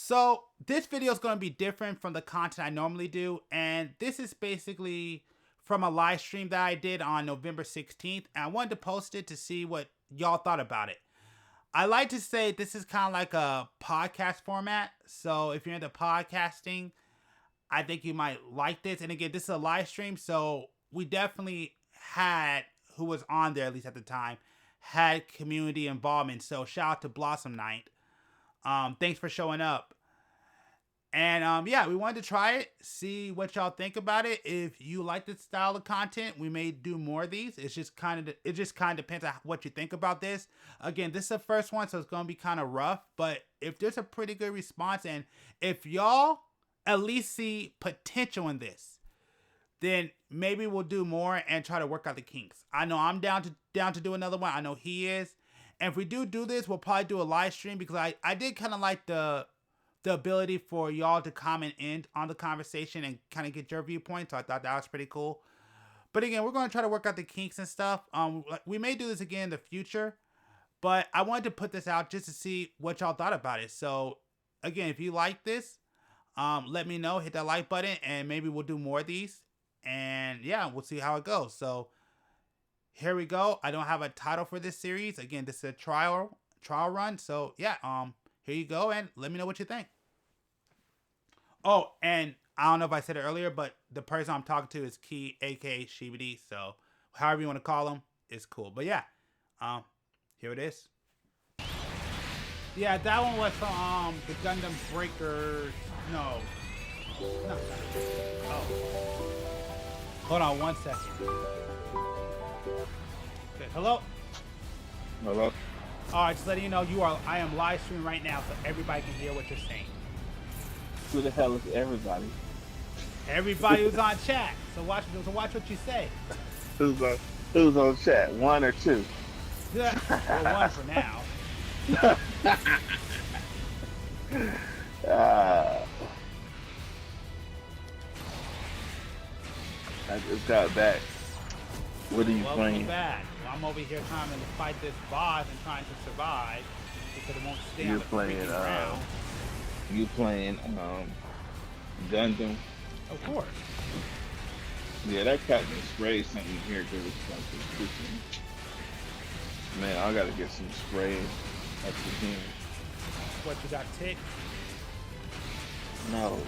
So this video is going to be different from the content I normally do, and this is basically from a live stream that I did on November 16th, and I wanted to post it to see what y'all thought about it. I like to say this is kind of like a podcast format, so if you're into podcasting, I think you might like this. And again, this is a live stream, so we definitely had, who was on there at least at the time, had community involvement. So shout out to Blossom Night. Thanks for showing up. And yeah, we wanted to try it, see what y'all think about it. If you like this style of content, we may do more of these. It just kind of depends on what you think about this. Again, this is the first one, so it's gonna be kind of rough. But if there's a pretty good response, and if y'all at least see potential in this, then maybe we'll do more and try to work out the kinks. I know I'm down to do another one. I know he is. And if we do this, we'll probably do a live stream, because I did kind of like the ability for y'all to comment in on the conversation and kind of get your viewpoint. So I thought that was pretty cool. But again, we're going to try to work out the kinks and stuff. We may do this again in the future, but I wanted to put this out just to see what y'all thought about it. So again, if you like this, let me know, hit that like button, and maybe we'll do more of these. And yeah, we'll see how it goes. So here we go. I don't have a title for this series. Again, this is a trial run. So yeah, here you go, and let me know what you think. Oh, and I don't know if I said it earlier, but the person I'm talking to is Key, aka Shibidi. So however you want to call him, it's cool. But yeah, here it is. Yeah, that one was from the Gundam Breakers. No. Oh. Hold on 1 second. Okay, hello? Hello? Alright, just letting you know I am live streaming right now, so everybody can hear what you're saying. Who the hell is everybody? Everybody who's on chat. So watch what you say. Who's on chat? One or two? Well, one for now. I just got back. What are you playing? Back. Well, I'm over here trying to fight this boss and trying to survive because it won't stay on the freaking ground. You playing Gundam? Of course. Yeah, that Captain Spray sent me here to this. Man, I gotta get some spray at the gym. What, you got tick? No.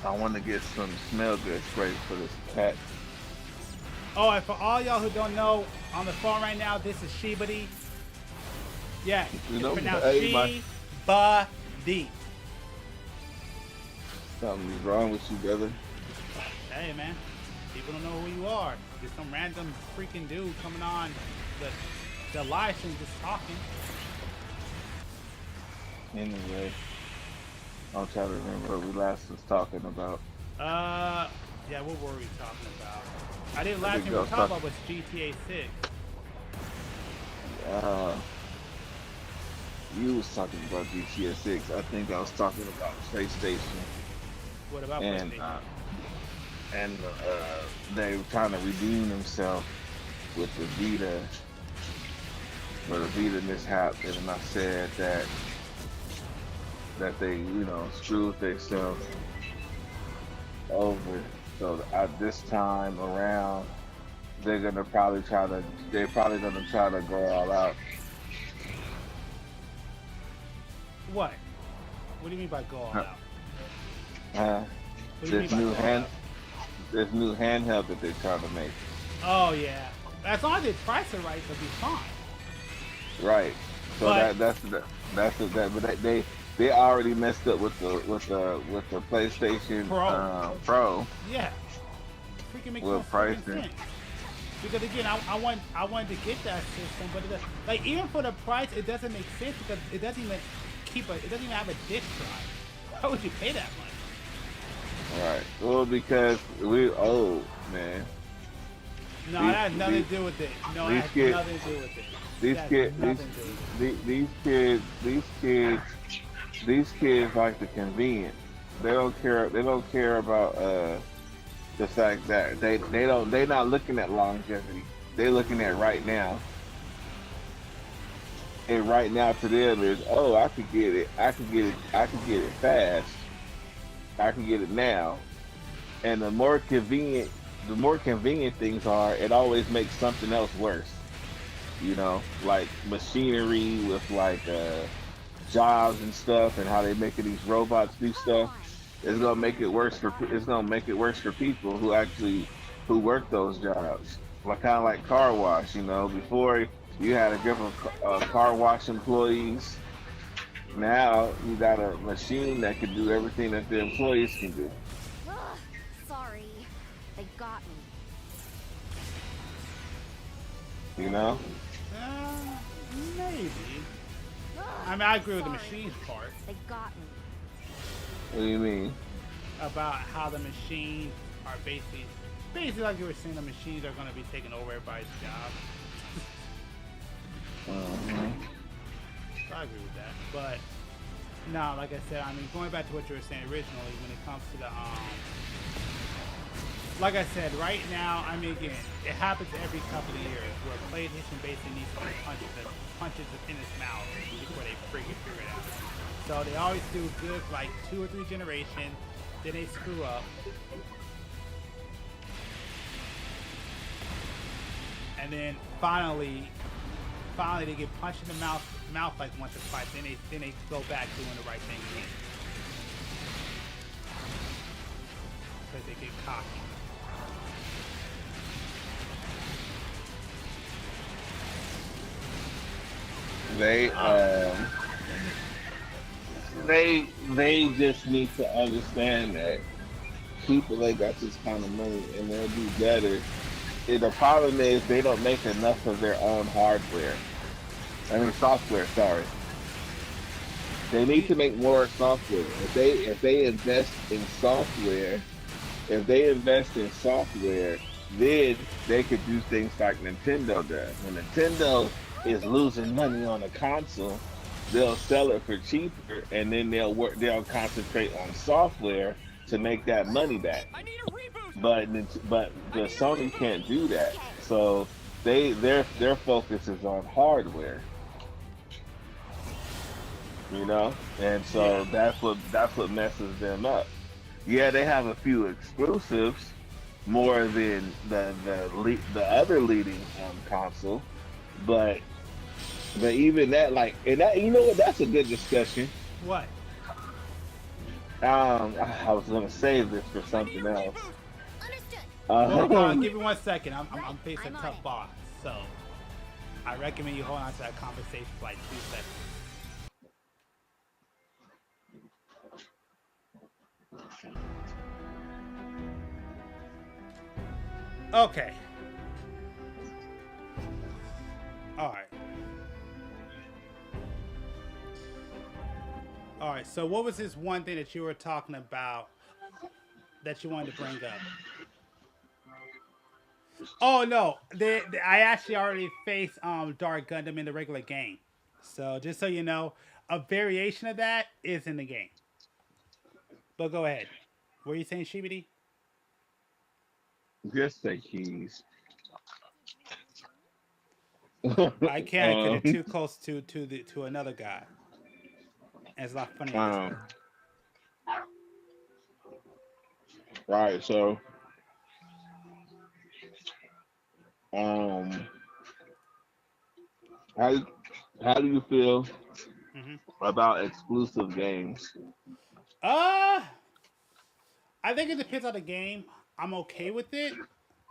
I want to get some smell good spray for this cat. Oh, and for all y'all who don't know, on the phone right now, this is Shibidi. Yeah, it's pronounced Shibidi. Something's wrong with you, brother. Hey, man. People don't know who you are. Just some random freaking dude coming on the live stream just talking. Anyway, I'll try to remember what we last was talking about. Yeah, what were we talking about? I didn't last thing we were talking about was GTA 6. You was talking about GTA 6. I think I was talking about PlayStation. What about PlayStation? And they were trying to redeem themselves with the Vita, for the Vita mishap, and I said that they, screwed themselves over. So at this time around, they're probably gonna try to go all out. What? What do you mean by go all out? This new handheld that they're trying to make. Oh yeah, as long as they price it right, it'll be fine. Right. So but they already messed up with the PlayStation Pro. Yeah. Freaking make no sense. Because again, I wanted to get that system, but even for the price, it doesn't make sense because it doesn't even have a disc drive. Why would you pay that much? Right. Well, because we're old, man. No, that has nothing to do with it. No, that has nothing to do with it. These kids like the convenience. They don't care about the fact that they're not looking at longevity. They're looking at right now. And right now to them is, oh, I could get it, I could get it, I could get it fast, I can get it now. And the more convenient things are, it always makes something else worse. You know, like machinery with like jobs and stuff, and how they making these robots do stuff. It's gonna make it worse for it's gonna make it worse for people who actually who work those jobs. Like kind of like car wash. You know, before you had a group of car wash employees. Now you got a machine that can do everything that the employees can do. Ugh, sorry. They got me. You know? Uh, maybe. Ugh, I mean, I agree with the sorry. machines part They got me. What do you mean? about how the machines are basically like you were saying, the machines are going to be taking over everybody's job. Uh-huh. So I agree with that. But no, like I said, I mean, going back to what you were saying originally, when it comes to the like I said, right now, I mean, again, it happens every couple of years where PlayStation basically needs to punches in its mouth before they freaking figure it out. So they always do good for like 2 or 3 generations, then they screw up, and then finally they get punched in the mouth like once or twice, then they go back doing the right thing again because they get cocky. They Oh, they just need to understand that people they got this kind of money and they'll do better. The problem is they don't make enough of their own hardware. I mean software. Sorry, they need you, to make more software. If they invest in software, if they invest in software, then they could do things like Nintendo does. When Nintendo is losing money on a console, they'll sell it for cheaper, and then they'll concentrate on software to make that money back. But Sony can't do that. Okay. So their focus is on hardware, you know, and yeah, so that's what messes them up. Yeah, they have a few exclusives more than the other leading console, but even that, like, and that, you know what, that's a good discussion. what? I was gonna save this for something else. Understood. Well, Um, give me 1 second. I'm facing I'm a on tough it. boss, so I recommend you hold on to that conversation for like 2 seconds. Okay. All right. All right. So, what was this one thing that you were talking about that you wanted to bring up? Oh no, I actually already faced Dark Gundam in the regular game. So just so you know, a variation of that is in the game. But go ahead. Were you saying Shibidi? just say keys. I can't because you're um, too close to another guy. And it's a lot funnier this way. um, right. So, um, how how do you feel Hmm. about exclusive games? Uh, I think it depends on the game. I'm okay with it.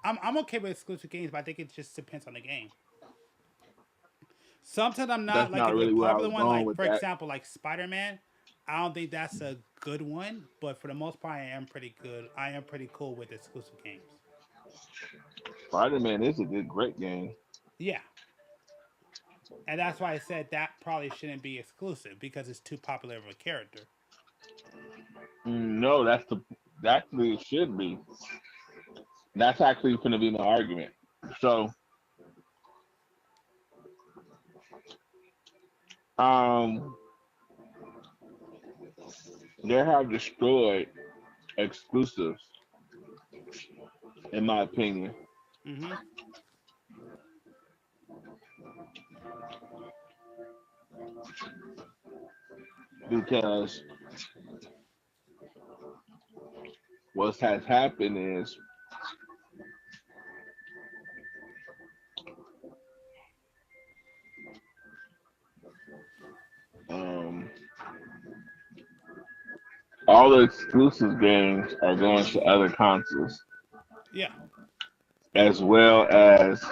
I'm okay with exclusive games, but I think it just depends on the game. Sometimes I'm not. That's Like not if a really where I popular was one, going like with for that. example, like Spider Man, I don't think that's a good one. But for the most part, I am pretty good. I am pretty cool with exclusive games. Spider-Man is a good, great game. Yeah, and that's why I said that probably shouldn't be exclusive because it's too popular of a character. No, actually it should be. That's actually going to be my argument. So, um, they have destroyed exclusives, in my opinion. Hmm. because what has happened is um, all the exclusive games are going to other consoles, Yeah. as well as,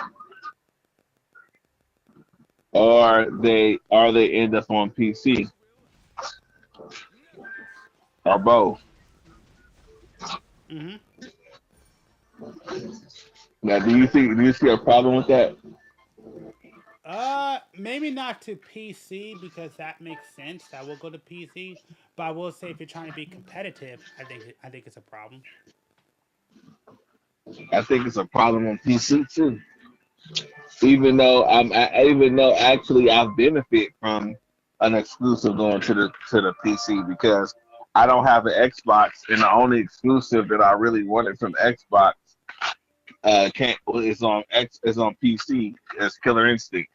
or they end up on PC or both. Mm-hmm. Now, do you see a problem with that? Maybe not to PC because that makes sense. That will go to PC, but I will say if you're trying to be competitive, I think it's a problem. I think it's a problem on PC too. Even though actually I benefit from an exclusive going to the PC because I don't have an Xbox, and the only exclusive that I really wanted from Xbox can't is on PC as Killer Instinct.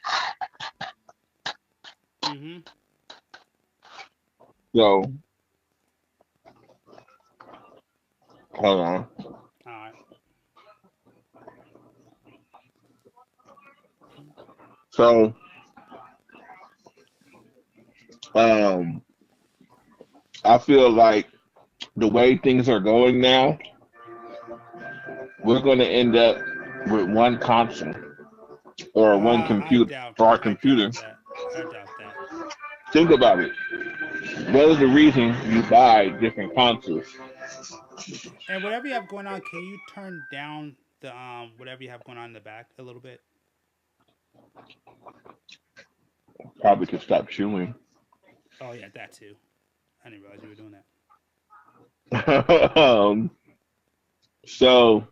Mm-hmm. So hold on. All right. So um, I feel like the way things are going now, we're going to end up with one console or one I computer doubt. or our I doubt computer. that. I doubt that. Think about it. What is the reason you buy different consoles? And whatever you have going on, can you turn down the whatever you have going on in the back a little bit? Probably to stop chewing. Oh yeah, that too. I didn't realize you were doing that. um, so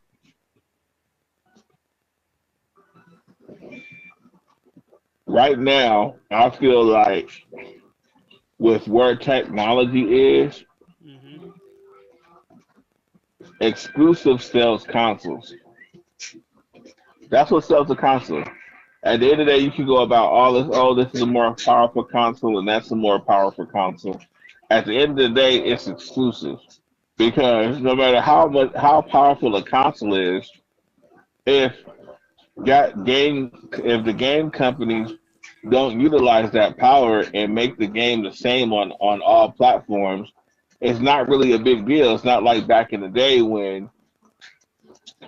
right now, I feel like with where technology is, Mm-hmm. exclusive sells consoles. That's what sells a console. At the end of the day, you can go about all this. Oh, this is a more powerful console, and that's a more powerful console. At the end of the day, it's exclusive because no matter how powerful a console is, if if the game companies don't utilize that power and make the game the same on all platforms, it's not really a big deal. It's not like back in the day when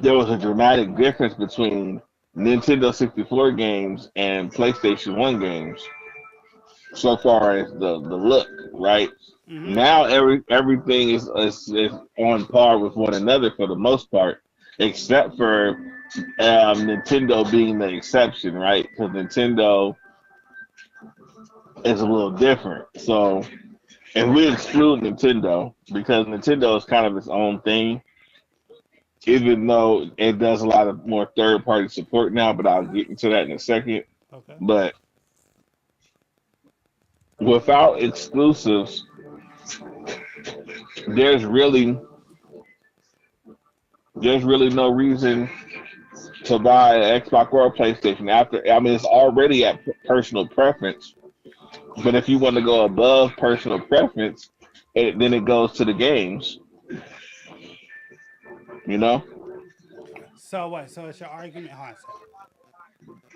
there was a dramatic difference between Nintendo 64 games and PlayStation 1 games so far as the look, right? Mm-hmm. Now everything is on par with one another for the most part, except for Nintendo being the exception, right? Because Nintendo is a little different. So if we exclude Nintendo, because Nintendo is kind of its own thing, even though it does a lot of more third party support now, but I'll get into that in a second. Okay. But without exclusives, there's really there's really no reason to buy an Xbox or a PlayStation. After I mean, it's already at personal preference. But if you want to go above personal preference, then it goes to the games. You know? So what? So it's your argument. Hold on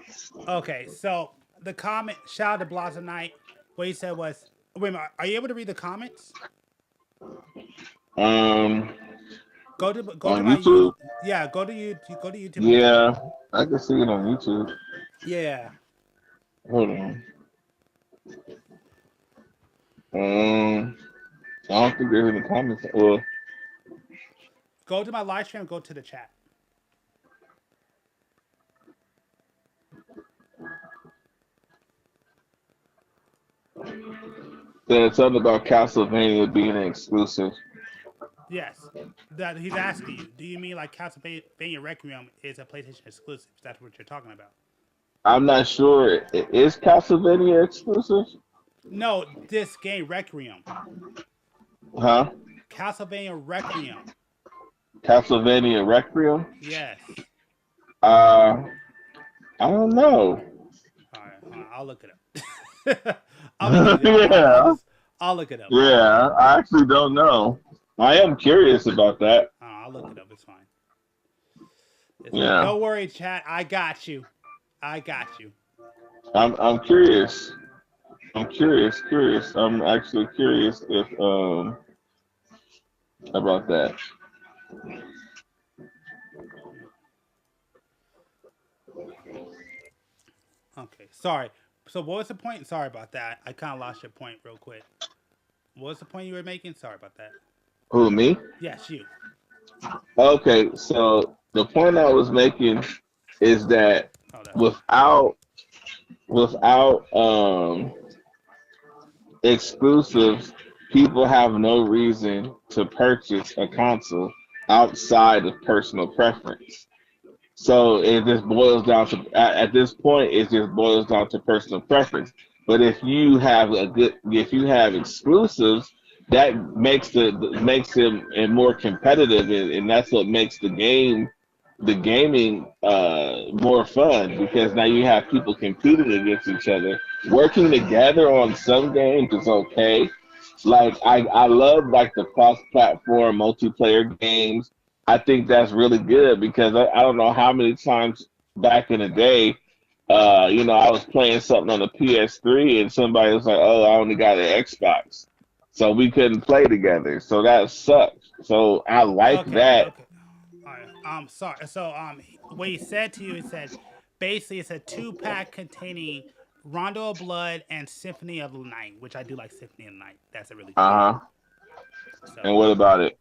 a second. Okay. So the comment. Shout out to Blossom Knight. What he said was, wait a minute. Are you able to read the comments? Um, Go to on my you. YouTube, Yeah. Go to you. Go to YouTube and look at the yeah, comment. I can see it on YouTube. Yeah. Hold on. I don't think there's any comments. Well, Go to my live stream. Go to the chat. there's something about Castlevania being an exclusive. Yes. That he's asking you. Do you mean like Castlevania Requiem is a PlayStation exclusive? That's what you're talking about. I'm not sure. Is Castlevania exclusive? No, this game Requiem. Huh? Castlevania Requiem. Castlevania Requiem? Yes. Uh, I don't know. All right, I'll look it up. I'll be easy. Yeah, I'll look it up. yeah. I actually don't know. I am curious about that. I'll look it up. It's fine. It's fine. Yeah, Don't worry, chat. I got you. I got you. I'm curious. I'm curious. I'm actually curious if about that. Okay. Sorry. So what was the point? Sorry about that. I kind of lost your point real quick. What was the point you were making? Sorry about that. Who, me? Yes, you. Okay, so the point I was making is that Oh, that's fine. without exclusives, people have no reason to purchase a console outside of personal preference. So it just boils down to at this point it just boils down to personal preference. But if you have exclusives, that makes them and more competitive, and that's what makes the gaming more fun because now you have people competing against each other. Working together on some games is okay. Like I love like the cross-platform multiplayer games. I think that's really good because I don't know how many times back in the day, I was playing something on the PS3 and somebody was like, "Oh, I only got an Xbox," so we couldn't play together. So that sucks. So I like Okay. that. Okay. All right. Sorry. So what he said to you, he said, basically it's a two-pack containing Rondo of Blood and Symphony of the Night, which I do like Symphony of the Night. That's a really good game. Uh huh. So, And what about it?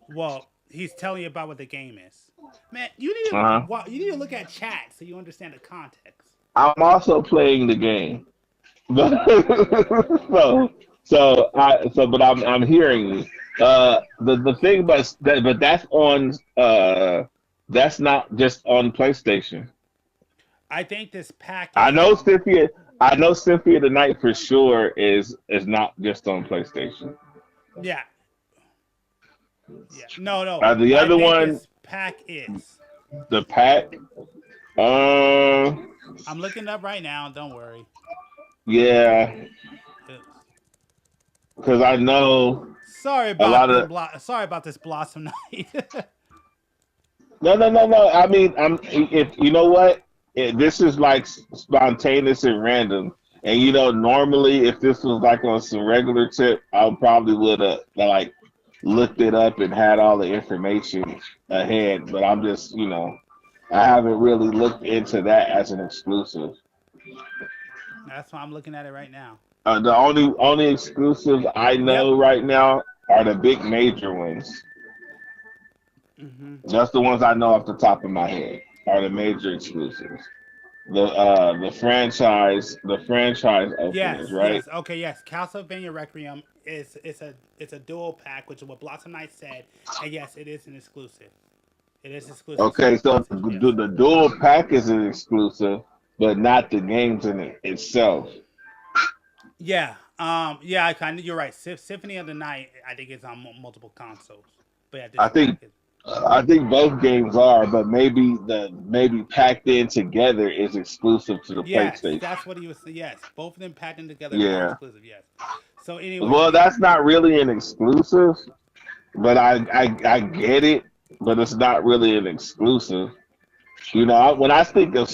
well, he's telling you about what the game is. Man, you need Uh huh. you need to look at chat so you understand the context. I'm also playing the game. But but I'm hearing you. The thing about that, but that's not just on PlayStation. I think this pack I is know Cynthia. I know Cynthia tonight for sure is not just on PlayStation. yeah. Yeah. No, no. The I other think one, this pack is. the pack. Uh, I'm looking it up right now. Don't worry. yeah, because I know Sorry a about lot this. of. Sorry about this Blossom Night. No, no, no, no. I mean, if you know what, this is like spontaneous and random. And normally if this was like on some regular tip, I probably would have like looked it up and had all the information ahead. But I'm just, I haven't really looked into that as an exclusive. That's why I'm looking at it right now. The only exclusives I Yep. know right now are the big major ones. Hmm. Just the ones I know off the top of my head are the major exclusives. The franchise Yes, openers, right? yes. Okay, yes. Castlevania Requiem is it's a dual pack, which is what Blossom Knight said, and yes, it is an exclusive. It is exclusive to Okay, the so PlayStation. Yes. the dual pack is an exclusive, but not the games in it itself. Yeah. Yeah. I kind of. You're right. Symphony of the Night. I think it's on multiple consoles. But yeah, this I pack think is. I think both games are, but maybe packed in together is exclusive to the Yes, PlayStation. that's what he was. Yes, both of them packed in together are Yeah. exclusive. Yes. So anyway, Well, that's not really an exclusive, but I get it, but it's not really an exclusive. When I think of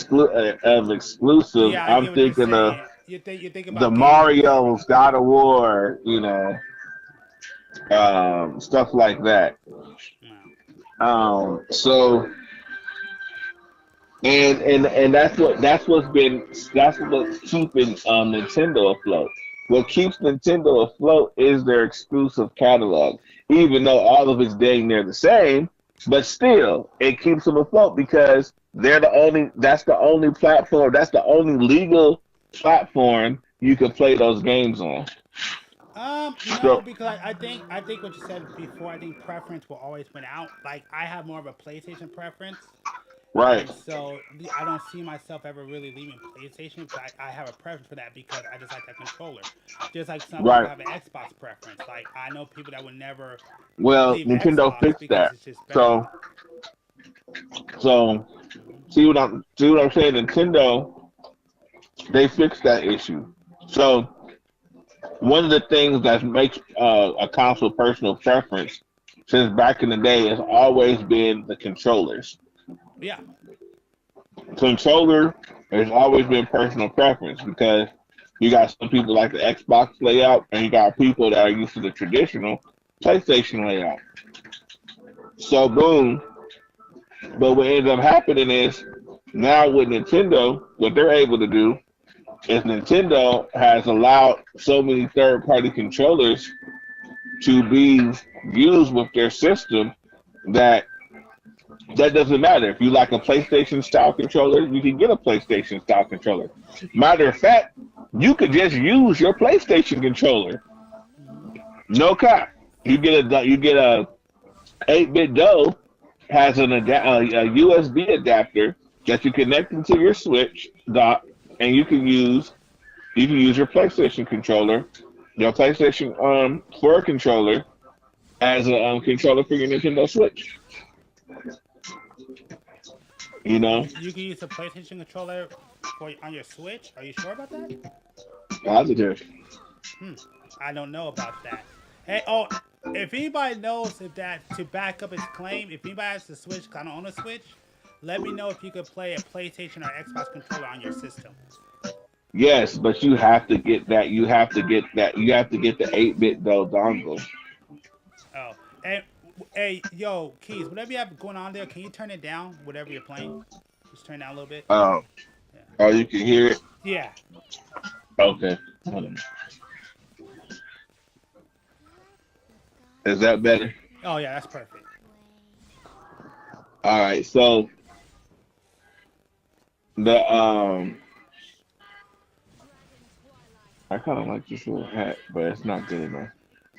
exclusive, yeah, I I'm get what you're thinking of saying. You think the about games. Mario's, God of War, stuff like that. Wow. So and that's what's keeping Nintendo afloat. What keeps Nintendo afloat is their exclusive catalog, even though all of it's dang near the same. But still, it keeps them afloat because they're the only. That's the only platform. That's the only legal platform you can play those games on. No, So because I think what you said before. I think preference will always win out. Like I have more of a PlayStation preference, right, and so I don't see myself ever really leaving PlayStation. But I have a preference for that because I just like that controller. Just like some people right. have an Xbox preference. Like I know people that would never Well, leave Nintendo Xbox fixed because that. it's just better. So see what I'm saying? Nintendo, they fixed that issue. So one of the things that makes a console personal preference since back in the day has always been the controllers. Yeah. Controller has always been personal preference because you got some people like the Xbox layout, and you got people that are used to the traditional PlayStation layout. So boom. But what ends up happening is now with Nintendo, what they're able to do is Nintendo has allowed so many third party controllers to be used with their system that that doesn't matter. If you like a PlayStation style controller, you can get a PlayStation style controller. Matter of fact, you could just use your PlayStation controller. No cap. You get a 8-bit Doe has a USB adapter that you connect into your Switch dock, and you can use your PlayStation controller, your PlayStation 4 controller as a controller for your Nintendo Switch. You know, You can use a PlayStation controller on your Switch. Are you sure about that? positive. Hmm. I don't know about that. Hey, oh, if anybody knows if that to back up his claim, if anybody has a Switch, 'cause I don't own a Switch, let me know if you could play a PlayStation or Xbox controller on your system. Yes, but you have to get that. You have to get that. You have to get the 8-bit Doe dongle. Oh, and hey, yo, Keys, whatever you have going on there, can you turn it down? Whatever you're playing, just turn it down a little bit. Oh, Yeah. oh, you can hear it. Yeah. Okay. Hold on. Is that better? Oh yeah, that's perfect. All right. So the I kind of like this little hat, but it's not good enough.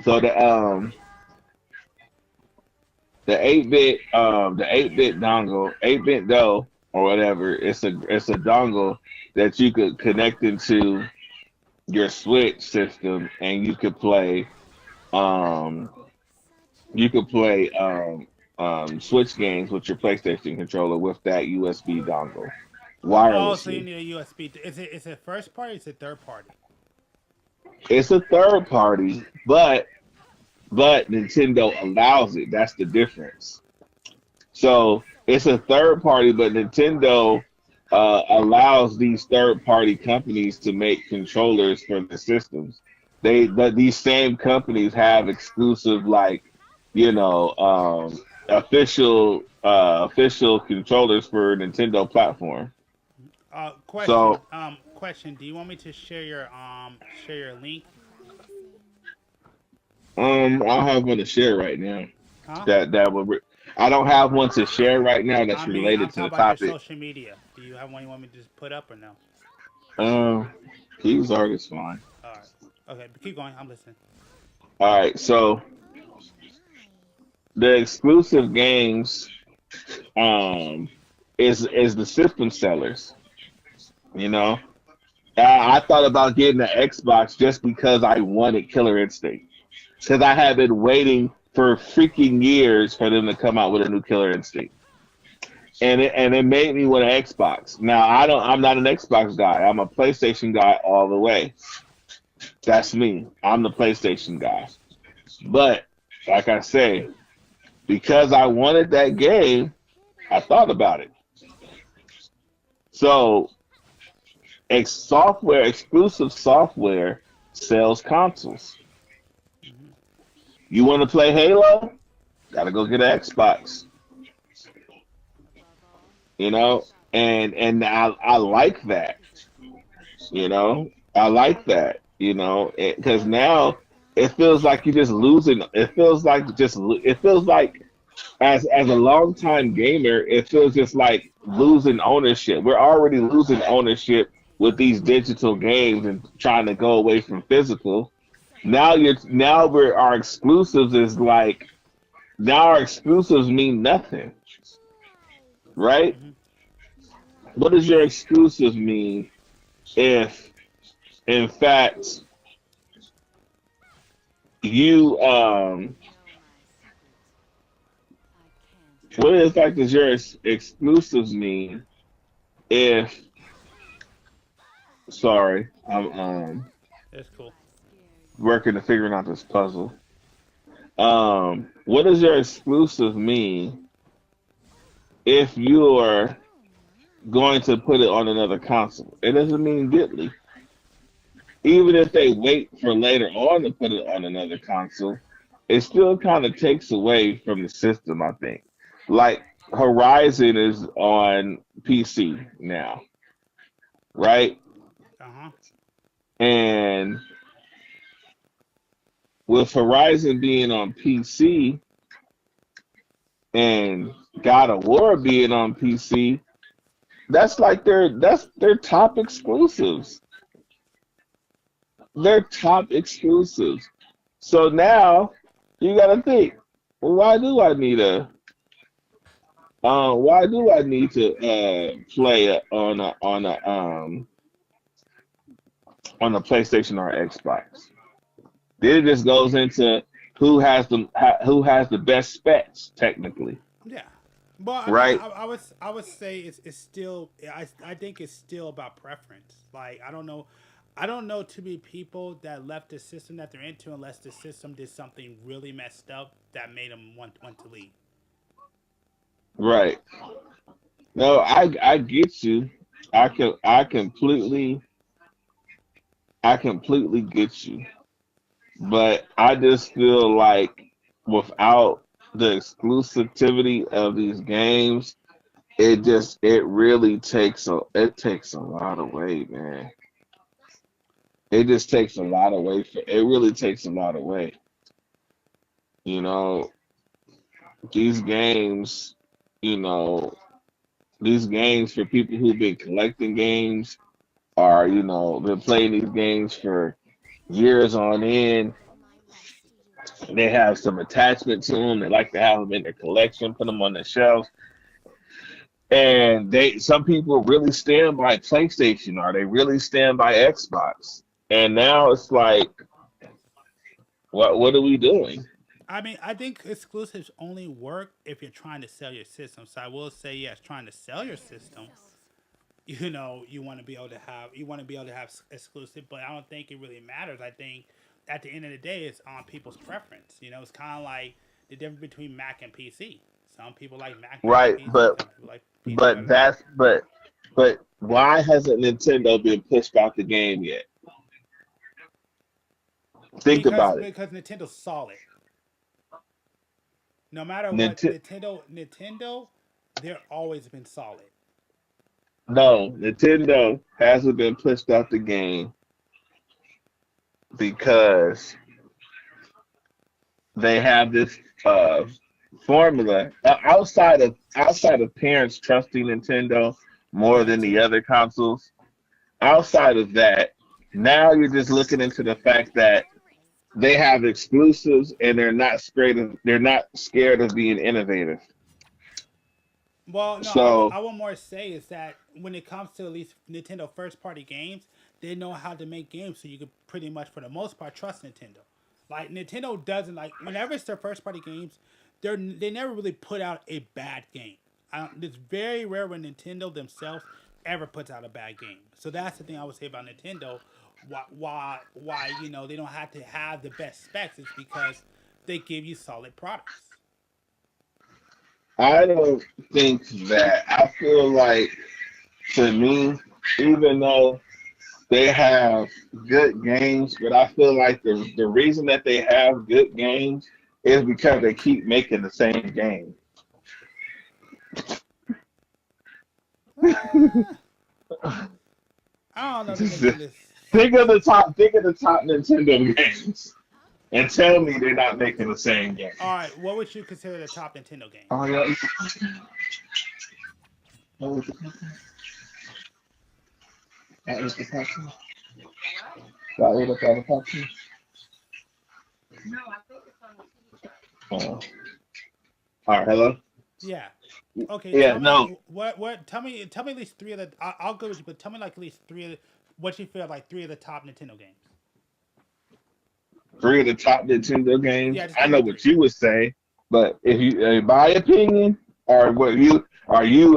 So the 8-bit dongle, 8-bit Doe or whatever, it's a dongle that you could connect into your Switch system, and um Switch games with your PlayStation controller with that USB dongle Oh, so you wirelessly. need a USB. Is it first party? Or is it third party? It's a third party, but Nintendo allows it. That's the difference. So it's a third party, but Nintendo allows these third party companies to make controllers for the systems. But these same companies have exclusive, like, official controllers for Nintendo platform. Question. So Question. Do you want me to share your link? I'll have one to share right now. Huh? That will. I don't have one to share right now that's I mean, I'm related to talking the about your topic. social media. Do you have one you want me to just put up or no? Um, Keys art is fine. All right. Okay, but keep going. I'm listening. All right, so the exclusive games um is the system sellers. You know, I thought about getting an Xbox just because I wanted Killer Instinct, because I have been waiting for freaking years for them to come out with a new Killer Instinct, and it made me want an Xbox. Now I'm not an Xbox guy. I'm a PlayStation guy all the way. That's me. I'm the PlayStation guy. But like I say, because I wanted that game, I thought about it. So exclusive software sells consoles. You want to play Halo? Gotta go get an Xbox. You know, and I like that. You know, I like that. You know, because now it feels like you're just losing. It feels like as a longtime gamer, it feels just like losing ownership. We're already losing ownership with these digital games and trying to go away from physical. Now our exclusives is like now our exclusives mean nothing, right? Hmm. What does your exclusive mean if, in fact, you what in fact does your exclusives mean if sorry I'm That's cool. working to figuring out this puzzle. What does your exclusive mean if you're going to put it on another console? It doesn't mean diddly. Even if they wait for later on to put it on another console, it still kind of takes away from the system, I think. Like Horizon is on PC now, right? Uh-huh. And with Horizon being on PC and God of War being on PC, that's their top exclusives. They're top exclusives. So now you gotta think, well, why do I need to play on a PlayStation or Xbox? Then it just goes into who has the best specs technically, Yeah. Well, I mean, right? I would say it's still I think it's still about preference. Like I don't know too many people that left the system that they're into unless the system did something really messed up that made them want to leave. Right. No, I get you. I completely get you. But I just feel like without the exclusivity of these games, it takes a lot away, man. It just takes a lot away. It really takes a lot away. You know, these games, you know, these games for people who've been collecting games or been playing these games for years on end. They have some attachment to them. They like to have them in their collection, put them on their shelves. And some people really stand by PlayStation or they really stand by Xbox. And now it's like, what are we doing? I mean, I think exclusives only work if you're trying to sell your system. So I will say yes, trying to sell your system, you want to be able to have exclusive, but I don't think it really matters. I think at the end of the day, it's on people's preference. It's kind of like the difference between Mac and PC. Some people like Mac better than Right, PC. but Some people like PC but better than Mac. that's but why hasn't Nintendo been pushed out the game yet? Think Because about it. because Nintendo's solid. No matter what, Nintendo, Nintendo, they're always been solid. no, Nintendo hasn't been pushed out the game because they have this formula outside of parents trusting Nintendo more That than the too. other consoles. Outside of that, now you're just looking into the fact that they have exclusives and they're not scared of being innovative. Well, no, So I will more say is that when it comes to at least Nintendo first party games, they know how to make games, so you could pretty much for the most part trust Nintendo. Like Nintendo doesn't like whenever it's their first party games, they never really put out a bad game. It's very rare when Nintendo themselves ever puts out a bad game. So that's the thing I would say about Nintendo. Why they don't have to have the best specs? It's because they give you solid products. I don't think that. I feel like to me, even though they have good games, but I feel like the reason that they have good games is because they keep making the same game. Ah, I don't know the Nintendo. Think of the top Nintendo games and tell me they're not making the same game. All right, what would you consider the top Nintendo game? Oh yeah. That was the top two. That was the top two. All right, hello. Yeah. Okay. Yeah, Tell me no, what. Tell me at least three of the. I'll go with you, but tell me like at least three of the, what you feel like three of the top Nintendo games. three of the top Nintendo games. Yeah, just I give me know three. what you would say, but if you, in my opinion, or what you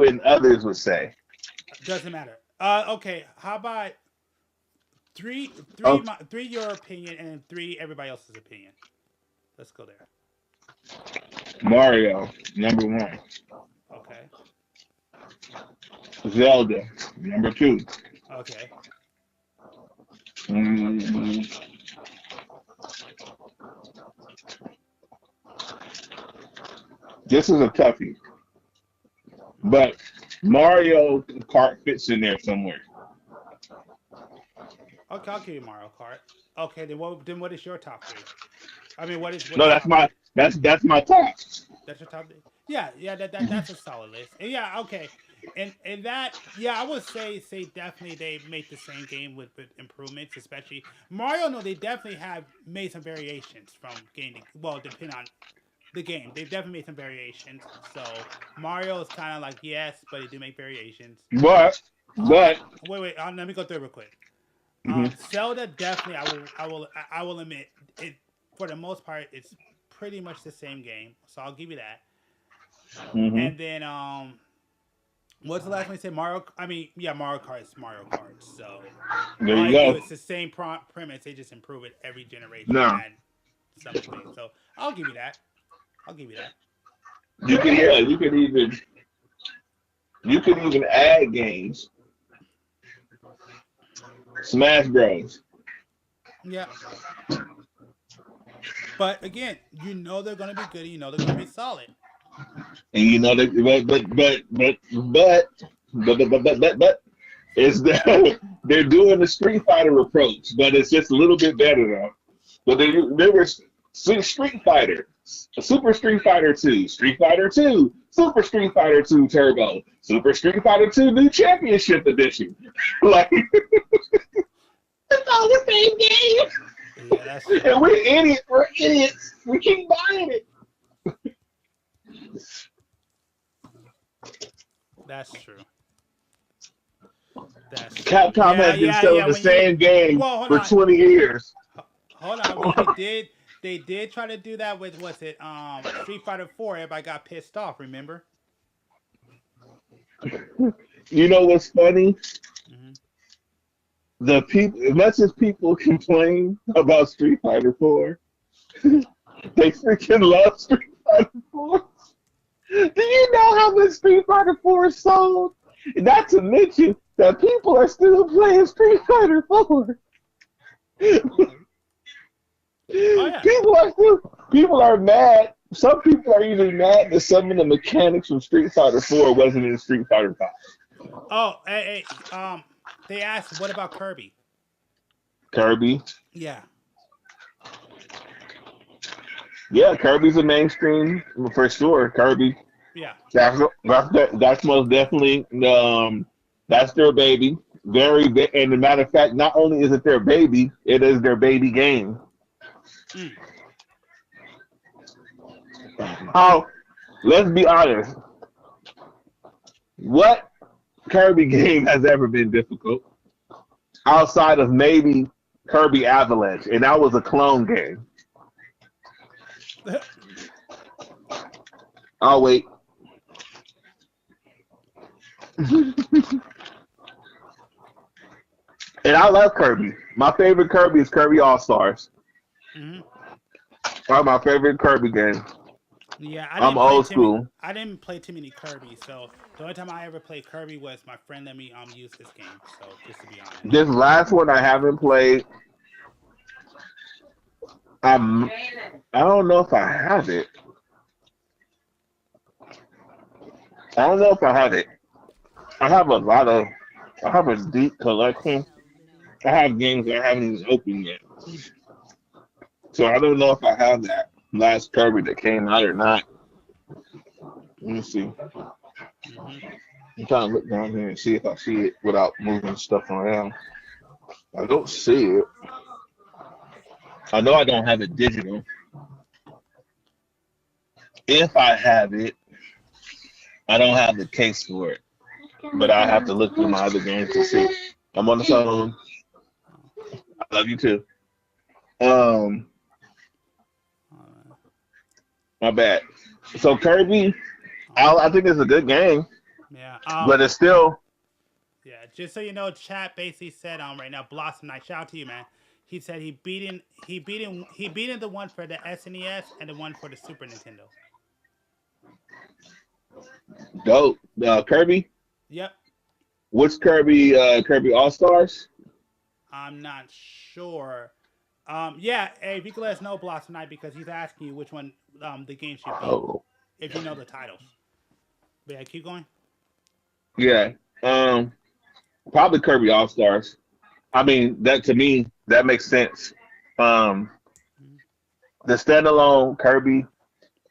and others would say, Doesn't matter. Okay. How about Oh, three your opinion, and then three everybody else's opinion. Let's go there. Mario, number one. Okay. Zelda, number two. Okay. Mm, this is a toughie, but Mario Kart fits in there somewhere. Okay, I'll give you Mario Kart. Okay, then what is your top three? I mean, what No, is that's top three? my top. That's your top three? Yeah, yeah, that's a solid list. And yeah, okay. And that, yeah, I would say definitely they make the same game with improvements, especially Mario. No, they definitely have made some variations from game to, well, depending on the game. They've definitely made some variations. So Mario is kind of like yes, but they do make variations. But And but wait, let me go through it real quick. mhm, Zelda definitely, I will admit it. For the most part, it's pretty much the same game, so I'll give you that. mhm. And then what's the last one you said? Mario. I mean, yeah, Mario Kart is Mario Kart. So There all you I do go. is the same premise. They just improve it every generation and Now add some new things. So I'll give you that. I'll give you that. you can yeah you can even add games. Smash Bros. Yeah. But again, you know they're gonna be good. You know they're gonna be solid. And you know that but is that they're doing the Street Fighter approach, but it's just a little bit better though. But they remember Street Fighter, Super Street Fighter 2, Street Fighter 2, Super Street Fighter 2 Turbo, Super Street Fighter 2 New Championship Edition. Like it's all the same Yeah, that's game. true. And we're idiots. We're idiots. We keep buying it. That's true. That's true. Capcom Yeah, has been yeah, selling yeah. the When you same game well, hold for on. 20 years. Hold on. When they did try to do that with what's it? Street Fighter 4. Everybody got pissed off. Remember? You know what's funny? Hmm. The people, as much as people complain about Street Fighter 4, they freaking love Street Fighter 4. Do you know how much Street Fighter 4 is sold? Not to mention that people are still playing Street Fighter 4. Oh yeah. People are mad. Some people are even mad that some of the mechanics from Street Fighter 4 wasn't in Street Fighter 5. Oh, they asked, what about Kirby? Kirby. Yeah. Yeah, Kirby's a mainstream for sure. Kirby. Yeah. That's most definitely that's their baby. And as a matter of fact, not only is it their baby, it is their baby game. Mm. Oh, let's be honest. What Kirby game has ever been difficult outside of maybe Kirby Avalanche, and that was a clone game. I'll wait. And I love Kirby. My favorite Kirby is Kirby All Stars. Hmm. One my favorite Kirby games. Yeah, I'm old school. I didn't play too many Kirby, so the only time I ever played Kirby was my friend let me use this game. So just to be honest. This last one I haven't played. I don't know if I have it. I don't know if I have it. I have a lot of. I have a deep collection. I have games that I haven't even opened yet. So I don't know if I have that last Kirby that came out or not. Let me see. Hmm. I'm trying to look down here and see if I see it without moving stuff around. I don't see it. I know I don't have it digital. If I have it, I don't have the case for it. But I have to look through my other games to see. I'm on the phone. I love you too. Um, my bad. So Kirby, I think it's a good game, Yeah. but it's still Yeah. just so you know, chat basically said right now, Blossom Night. Shout out to you, man. He said he beaten the one for the SNES and the one for the Super Nintendo. Dope. Kirby. Yep. Which Kirby? Kirby All Stars. I'm not sure. Yeah, hey, if you could let us know, Blossom Night, because he's asking you which one the game should be, Oh. if you know the titles. But yeah, keep going. Yeah. Probably Kirby All Stars. I mean, that to me that makes sense. Um, the standalone Kirby.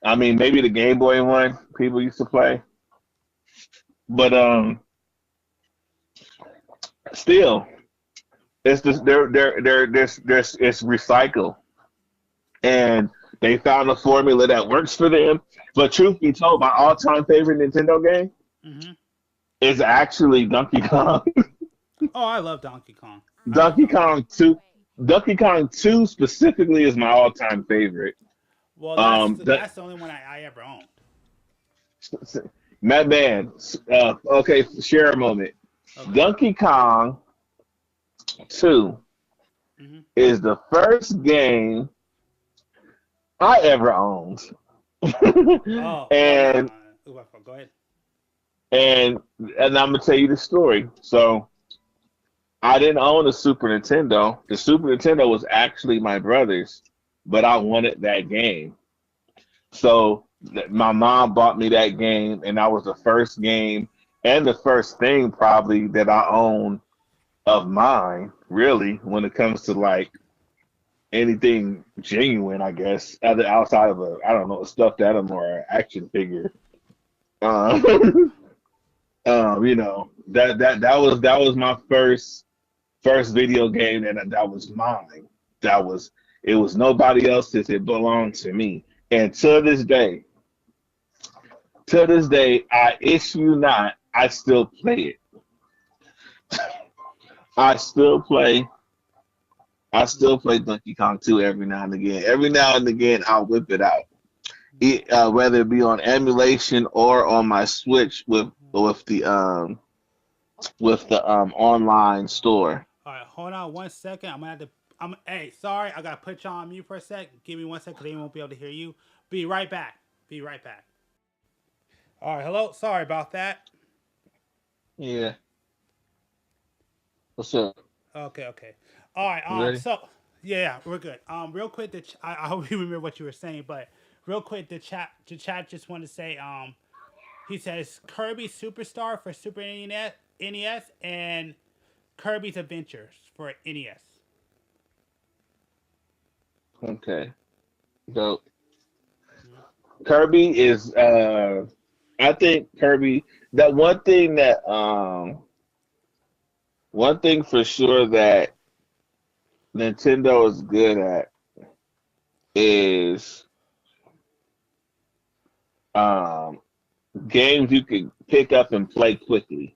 I mean, maybe the Game Boy one people used to play, but still, it's just it's recycled, and they found a formula that works for them. But truth be told, my all-time favorite Nintendo game Mm-hmm. is actually Donkey Kong. Oh, I love Donkey Kong. Donkey Kong 2. Donkey Kong 2 specifically is my all-time favorite. Well, that that's the only one I ever owned. man. Okay, share a moment. Okay. Donkey Kong 2 Mm-hmm. is the first game I ever owned. Oh, and go ahead. and I'm gonna tell you the story. So I didn't own a Super Nintendo. The Super Nintendo was actually my brother's, but I wanted that game. So my mom bought me that game, and that was the first game and the first thing probably that I owned of mine, really, when it comes to like anything genuine, I guess, other outside of I don't know, a stuffed animal or an action figure. Um, that was my first video game, and that was mine. It was nobody else's. It belonged to me. And to this day, I issue not. I still play it. I still play. I still play Donkey Kong 2 every now and again. Every now and again, I'll whip it out, whether it be on emulation or on my Switch with the online store. All right, hold on 1 second. I'm gonna have to. Hey, sorry, I gotta put you on mute for a sec. Give me 1 second, because they won't be able to hear you. Be right back. Be right back. All right, hello. Sorry about that. Yeah. What's up? Okay. All right. You ready? So yeah, we're good. Real quick, I hope you remember what you were saying, but real quick, the chat just wanted to say, he says Kirby Superstar for Super NES and Kirby's Adventures for NES. Okay. Dope. Kirby is I think Kirby, that one thing for sure that Nintendo is good at is games you can pick up and play quickly.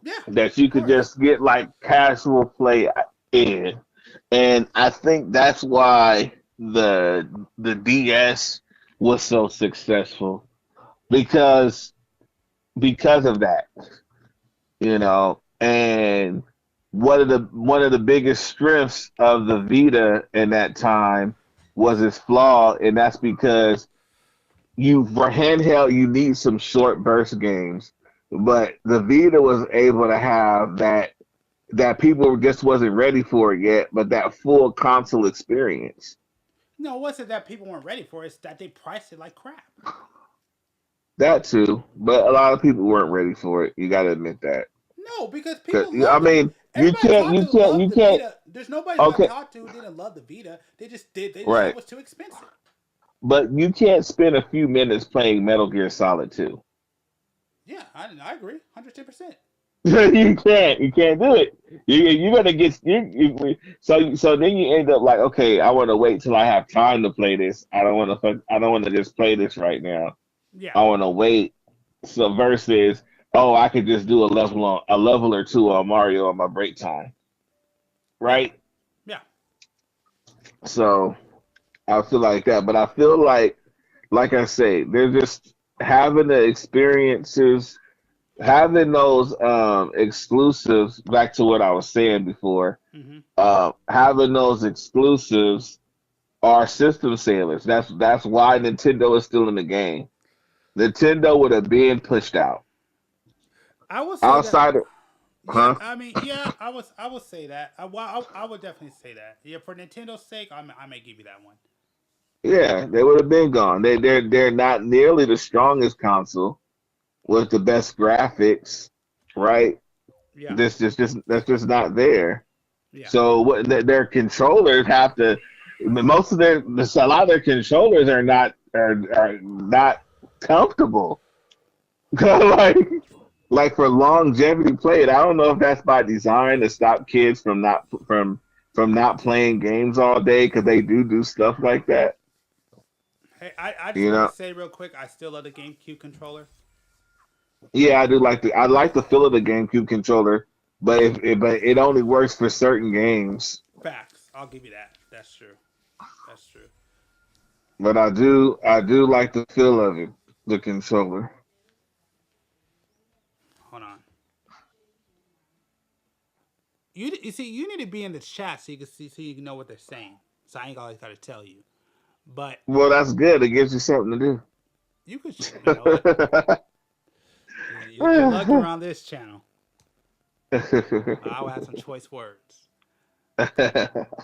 Yeah. That you could just get like casual play in. And I think that's why the DS was so successful because of that, and one of the biggest strengths of the Vita in that time was its flaw, and that's because for handheld you need some short burst games, but the Vita was able to have that people just wasn't ready for it yet, but that full console experience. No, it wasn't that people weren't ready for it. It's that they priced it like crap. That too, but a lot of people weren't ready for it. You got to admit that. No, because people. I mean, you can't. Vita. There's nobody Okay. I talked to who didn't love the Vita. They just did. They just Right. said it was too expensive. But you can't spend a few minutes playing Metal Gear Solid 2. Yeah, I agree, 110%. You can't do it. You're gonna get so then you end up like, okay, I want to wait till I have time to play this. I don't want to just play this right now. Yeah. I want to wait. So versus, oh, I could just do a level or two on Mario on my break time, right? Yeah. So I feel like that, but I feel like I say, they're just having the experiences having those exclusives. Back to what I was saying before. Hmm. Having those exclusives are system sellers. That's why Nintendo is still in the game. Nintendo would have been pushed out. I will say that. Outside of, Yeah, huh? I mean, yeah, I would say that. I would definitely say that. Yeah, for Nintendo's sake, I may give you that one. Yeah, they would have been gone. They're not nearly the strongest console with the best graphics, right? Yeah, This that's just not there. yeah. So what their controllers have to. Most of their a lot of their controllers are not comfortable. like like for longevity played. I don't know if that's by design to stop kids from not playing games all day because they do stuff like that. Hey, I just You want to know. say real quick, I still love the GameCube controller. Yeah, I like the feel of the GameCube controller, but but it only works for certain games. Facts. I'll give you that. That's true. That's true. But I do like the feel of it, the controller. Hold on. You see, you need to be in the chat so you can see, so you can know what they're saying. So I ain't always got to tell you, but Well, that's good. It gives you something to you could, you know what? You're lucky around this channel. I will have some choice words.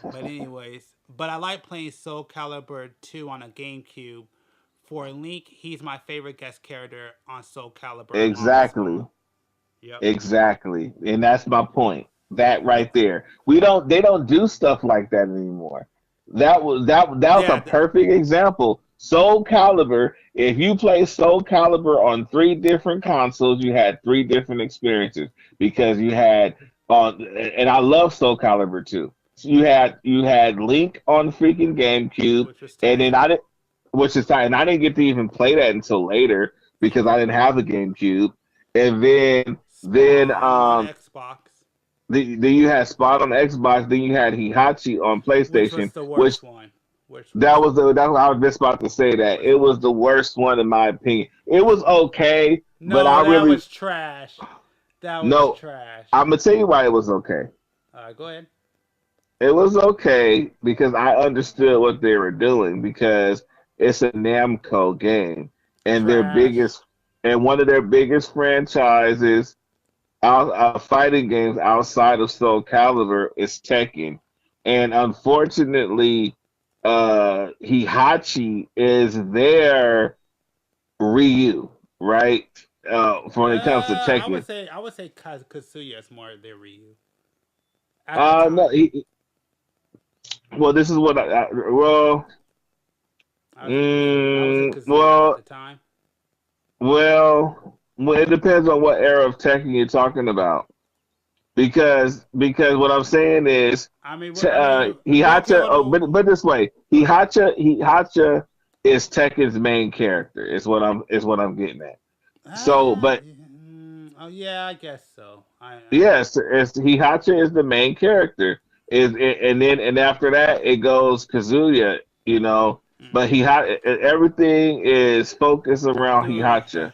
But anyways, but I like playing Soul Calibur 2 on a GameCube. For Link, he's my favorite guest character on Soul Calibur along with Exactly. Spawn. Yep. Exactly. And that's my point. That right there. They don't do stuff like that anymore. That was a Yeah. perfect example. Soul Calibur, if you play Soul Calibur on three different consoles, you had three different experiences because you had on and I love Soul Calibur too. So you had Link on freaking GameCube, Which was and tight. then I didn't which is fine. And I didn't get to even play that until later because I didn't have a GameCube. And then Spawn on Xbox, then you had Spot on Xbox. Then you had Hihachi on which was PlayStation, the which worst one. Which was that's what I was just about to say the that worst it one. was the worst one in my opinion. It was okay, but No, I that really was trash. That was no. trash. I'm gonna tell you why it was okay. Go ahead. It was okay because I understood what they were doing because it's a Namco game and their Trash. biggest and one of their biggest franchises fighting games outside of Soul Calibur is Tekken, and unfortunately, Hihachi is their Ryu, right? When it comes to Tekken, I would say Kazuya is more their Ryu at the no, time. well, this is what well, I would say mm, Kazuya at well, the time. well, it depends on what era of Tekken you're talking about. Because what I'm saying is I mean, well, okay, Hihacha. hold Oh, on. but this way, Go ahead. Hihacha is Tekken's main character. Is what I'm getting at. So, but Oh yeah, I guess so. yes, Hihacha is the main character. And after that it goes Kazuya. You know, but mm, everything is focused around Kazuya, Hihacha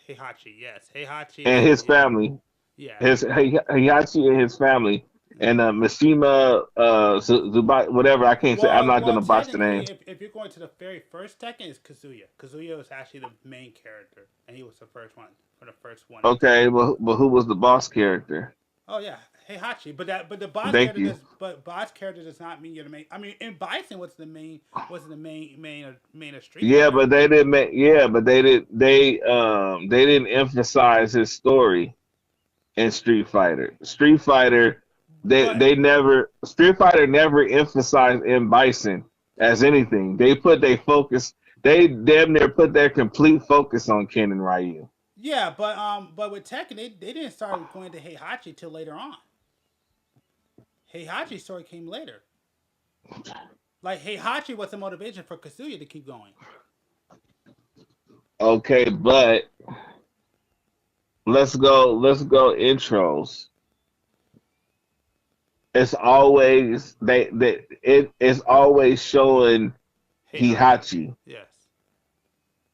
Heihachi, yes, Heihachi and is his family. yeah. Hihachi and his family and Mishima Zubai, whatever I can't say. I'm not Well, gonna botch the technically, name. if you're going to the very first Tekken, it's Kazuya. Kazuya was actually the main character, and he was the first one for the first one in Okay, Tekken. but who was the boss character? Oh yeah, Heihachi. But the Thank you. boss character does not mean you're the main. I mean, in Bison, what's the main of Street Yeah, Fighter? but they didn't make. Yeah, but they didn't emphasize his story in Street Fighter. But Street Fighter never emphasized M Bison as anything. They damn near put their complete focus on Ken and Ryu. yeah, but with Tekken, they didn't start going to Heihachi till later on. Heihachi's story came later. Like Heihachi was the motivation for Kazuya to keep going. Okay, but let's go intros. It's always it's always showing Heihachi, Hihachi. yes.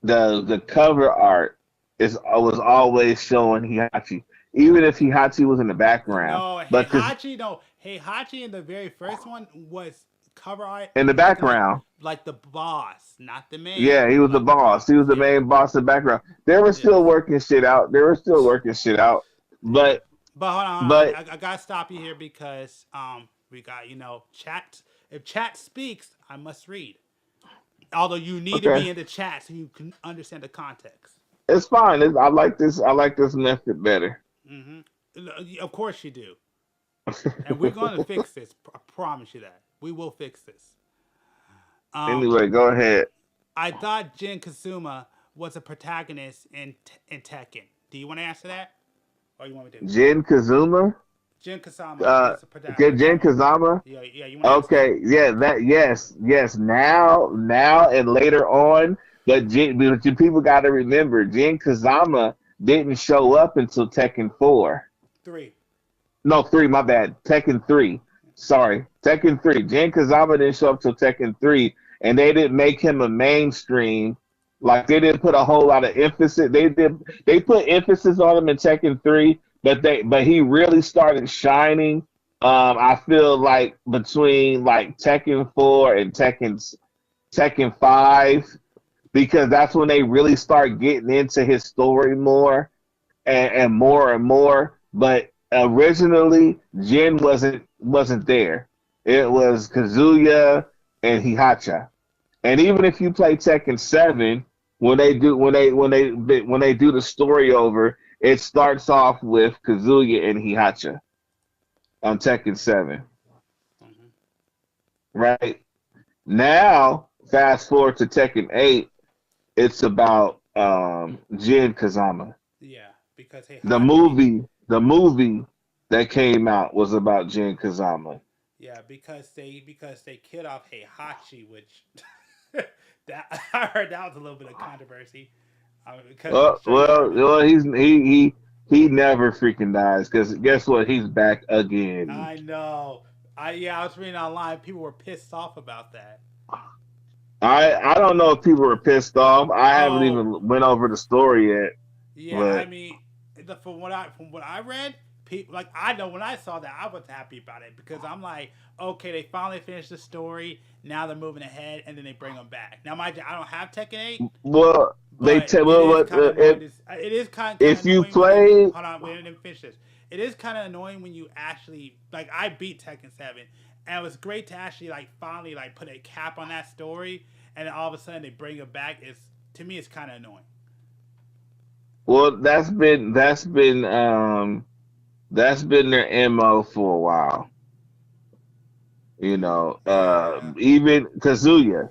The cover art was always showing Heihachi, even if Heihachi was in the background. No, But because Heihachi, no, Heihachi in the very first one was cover art in the looking background, like the boss, not the main. yeah, he was the Like, yeah, boss. He was the yeah, main boss in the background. They were yes. still working shit out. They were still working shit out. Yeah. But But hold on. but I gotta stop you here because we got chat. If chat speaks, I must read. Although you need to okay, be in the chat so you can understand the context. it's fine. I like this. I like this method better. Hmm. Of course you do, and we're going to fix this. I promise you that we will fix this. Um, Anyway, go ahead. I thought Jin Kazuma was a protagonist in Tekken. Do you want to answer that, or you want me to? Jin Kazuma. Jin Kazama Uh, was a Jin protagonist. Kazama. Yeah. You want to answer that? Okay, yeah, yes. Now, and later on, but people got to remember, Jin Kazama didn't show up until Tekken 4. Three. No, 3. My bad. Tekken 3. Sorry, Tekken 3. Jin Kazama didn't show up till Tekken 3, and they didn't make him a mainstream. Like they didn't put a whole lot of emphasis. They put emphasis on him in Tekken 3, but he really started shining. I feel like between like Tekken 4 and Tekken 5, because that's when they really start getting into his story more and more and more. But originally, Jin wasn't there. It was Kazuya and Hihacha. And even if you play Tekken 7, when they do the story over, it starts off with Kazuya and Hihacha on Tekken 7. Hmm. Right? Now, fast forward to Tekken 8, it's about Jin Kazama. Yeah, because The Heihachi. movie, the movie that came out was about Jin Kazama. Yeah, because they killed off Heihachi, which that I heard that was a little bit of controversy. Because I'm sure you heard it. Well, he never freaking dies because guess what? He's back again. I know. I was reading online. People were pissed off about that. I don't know if people were pissed off. I haven't Oh, even went over the story yet, yeah. I but mean, from what I read, people like I know when I saw that I was happy about it because I'm like, okay, they finally finished the story. Now they're moving ahead, and then they bring them back. Now, I don't have Tekken 8, well, they but tell it well, is what kind of annoying. It is kind of if you annoying when they play hold on. We didn't finish this. It is kind of annoying when you actually like. I beat Tekken 7, and it was great to actually like finally like put a cap on that story, and then all of a sudden they bring it back. It's to me, it's kind of annoying. well, that's been their MO for a while. Yeah. Even Kazuya.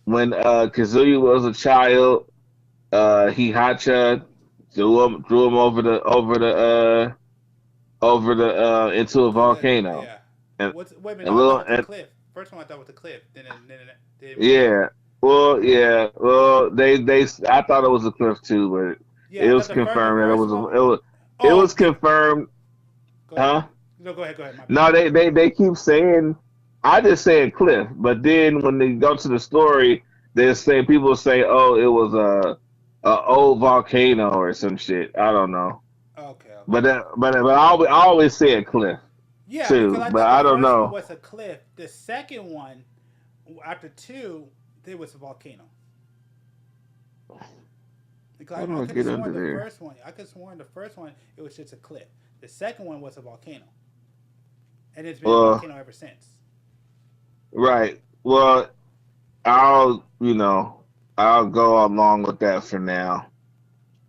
When Kazuya was a child, Hihacha threw him over the into a Cliff. volcano, Yeah. and What's wait a minute? and No, I thought little it was the and cliff. First one I thought was the cliff. Then it went. yeah, well yeah, well they I thought it was a cliff too, but Yeah, I it thought was the confirmed that first one. it Oh, was confirmed, go ahead. huh? No, go ahead. Go ahead. My bad. No, they keep saying I just saying cliff, but then when they go to the story, they say people say, oh, it was a old volcano or some shit. I don't know, Okay. but Okay. I always say a cliff Yeah, because too, I but thought the I don't first one know. was a cliff. The second one, after two, there was a volcano. Because How I do I could have get sworn under the there? first one. I could have sworn the first one it was just a cliff. The second one was a volcano, and it's been a Well, volcano ever since. right. Well, I'll go along with that for now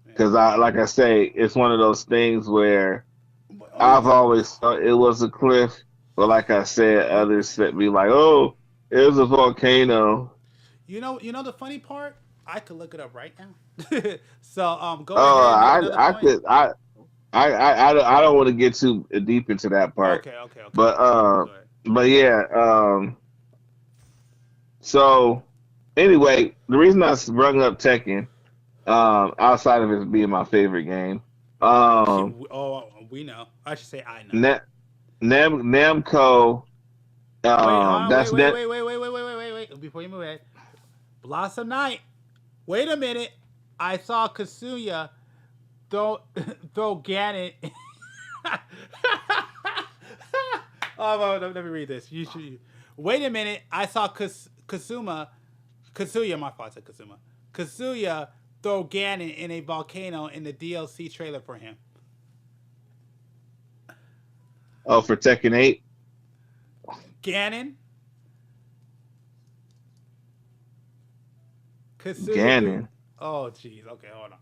Yeah. because like I say, it's one of those things where But only I've thing, always thought it was a cliff, but like I said, others said be like, "Oh, it was a volcano." you know the funny part. I could look it up right now. So go Oh, ahead, make another I point. could, I don't want to get too deep into that part, Okay. but Go ahead. yeah. So anyway, the reason I brought up Tekken, outside of it being my favorite game, um, Oh, we know. I should say I know. Na- Namco, Wait, hold on. that's that. Wait. Before you move ahead, Blossom Knight. Wait a minute. I saw Kasuya. throw throw Ganon. Oh, well, let me read this. You should. Wait a minute. I saw Kazuya. My fault. I said Kazuma. Kazuya throw Ganon in a volcano in the DLC trailer for him. Oh, for Tekken 8. Ganon. Kazuya. Ganon. Oh, jeez. Okay, hold on.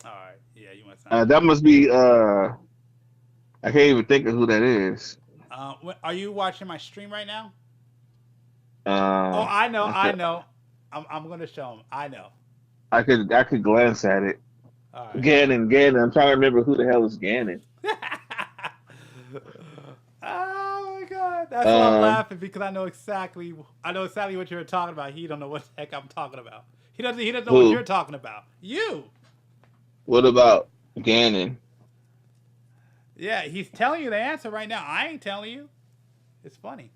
All right. Yeah, you must. That must be. I can't even think of who that is. Are you watching my stream right now? Oh, I know. I'm gonna show him. I know. I could glance at it. All right. Ganon. I'm trying to remember who the hell is Ganon. Oh my god, that's why I'm laughing because I know exactly what you're talking about. He don't know what the heck I'm talking about. He doesn't know what you're talking about. You. What about Ganon? Yeah, he's telling you the answer right now. I ain't telling you. It's funny.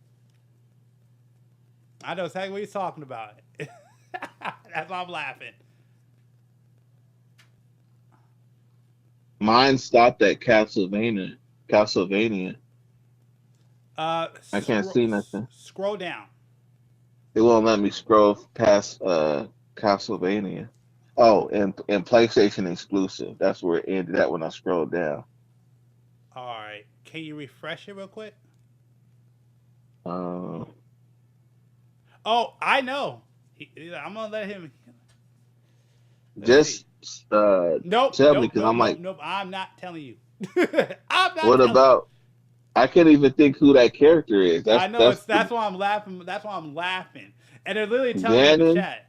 I know exactly what he's talking about. That's why I'm laughing. Mine stopped at Castlevania. I can't see nothing. Scroll down. It won't let me scroll past Castlevania. Oh, and PlayStation exclusive. That's where it ended at when I scrolled down. All right. Can you refresh it real quick? Uh, Oh, I know. I'm gonna let him. just Nope. tell nope, me because nope, I'm like, nope. I'm not telling you. I'm not. what telling about? I can't even think who that character is. I know that's why I'm laughing. That's why I'm laughing. And they're literally telling you in the Ganon? chat.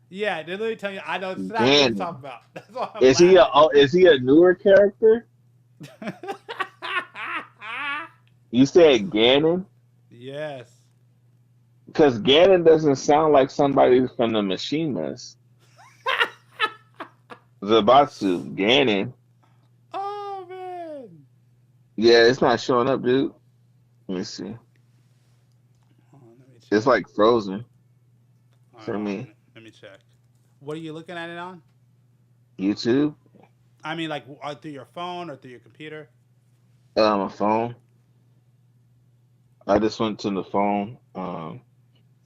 Yeah, they're literally telling you. I know exactly what you're Ganon. talking about. That's why I'm Is he a newer character? laughing. You said Ganon? Yes. Because Ganon doesn't sound like somebody from the Mishimas. Zabatsu, Ganon. Oh man. Yeah, it's not showing up, dude. Let me see. Hold on, let me check. It's like frozen All for right, me. Let me check. What are you looking at it on? YouTube, I mean, like through your phone or through your computer? my phone. I just went to the phone,